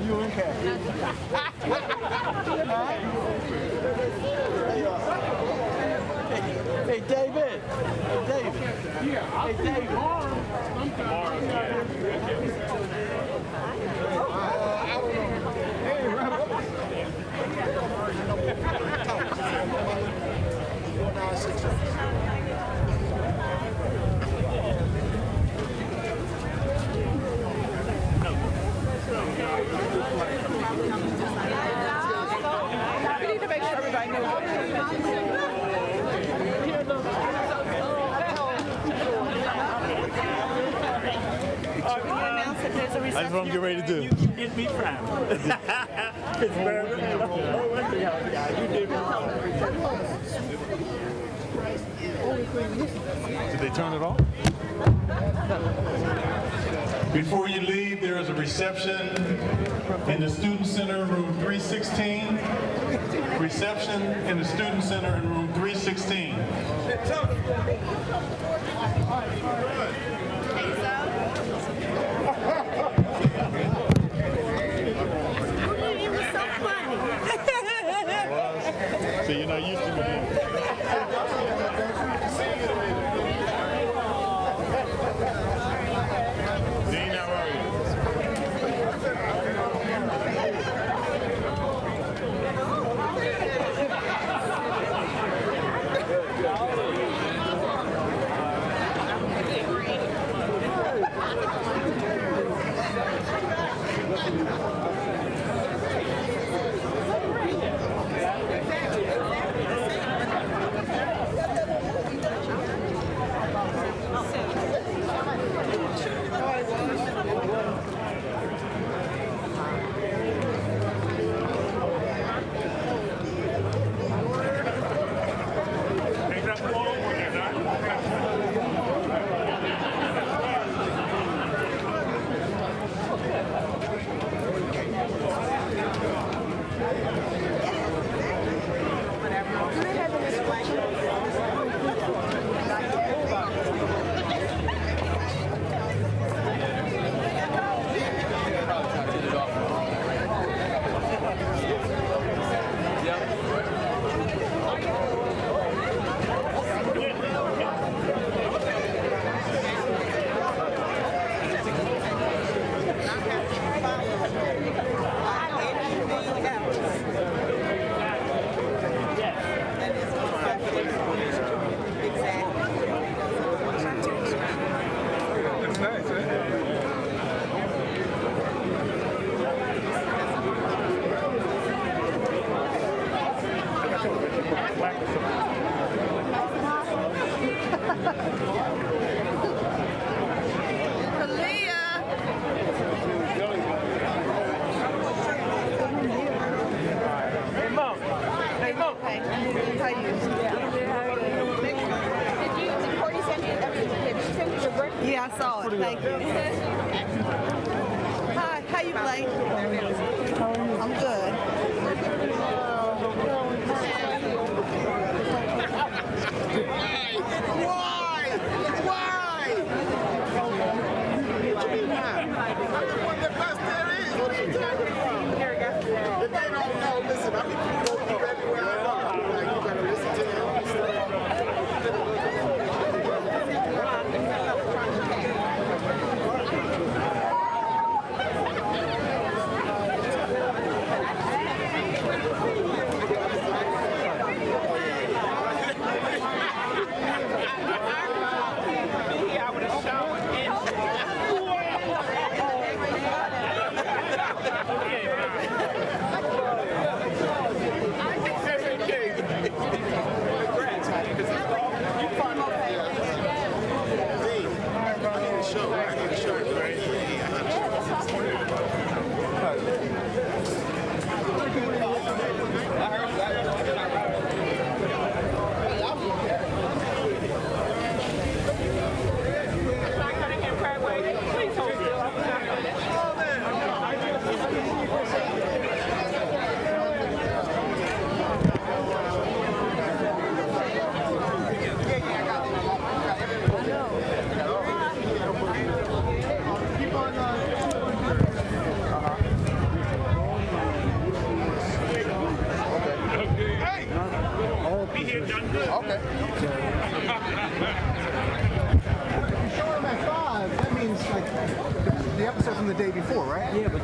You in Hey, David. Hey, David. Hey, David. We need to make sure everybody knows. I just want to get ready to do. You get me proud. Pittsburgh. Did they turn it off? Before you leave, there is a reception in the Student Center, room 316. Reception in the Student Center in room 316. So you're not used to it. Dean, how are you? Hey, Mo. Hey, how you? Did Courtney send you your birthday? Yeah, I saw it. Thank you. Hi, how you, Blake? I'm good. The episode from the day before, right? Yeah, but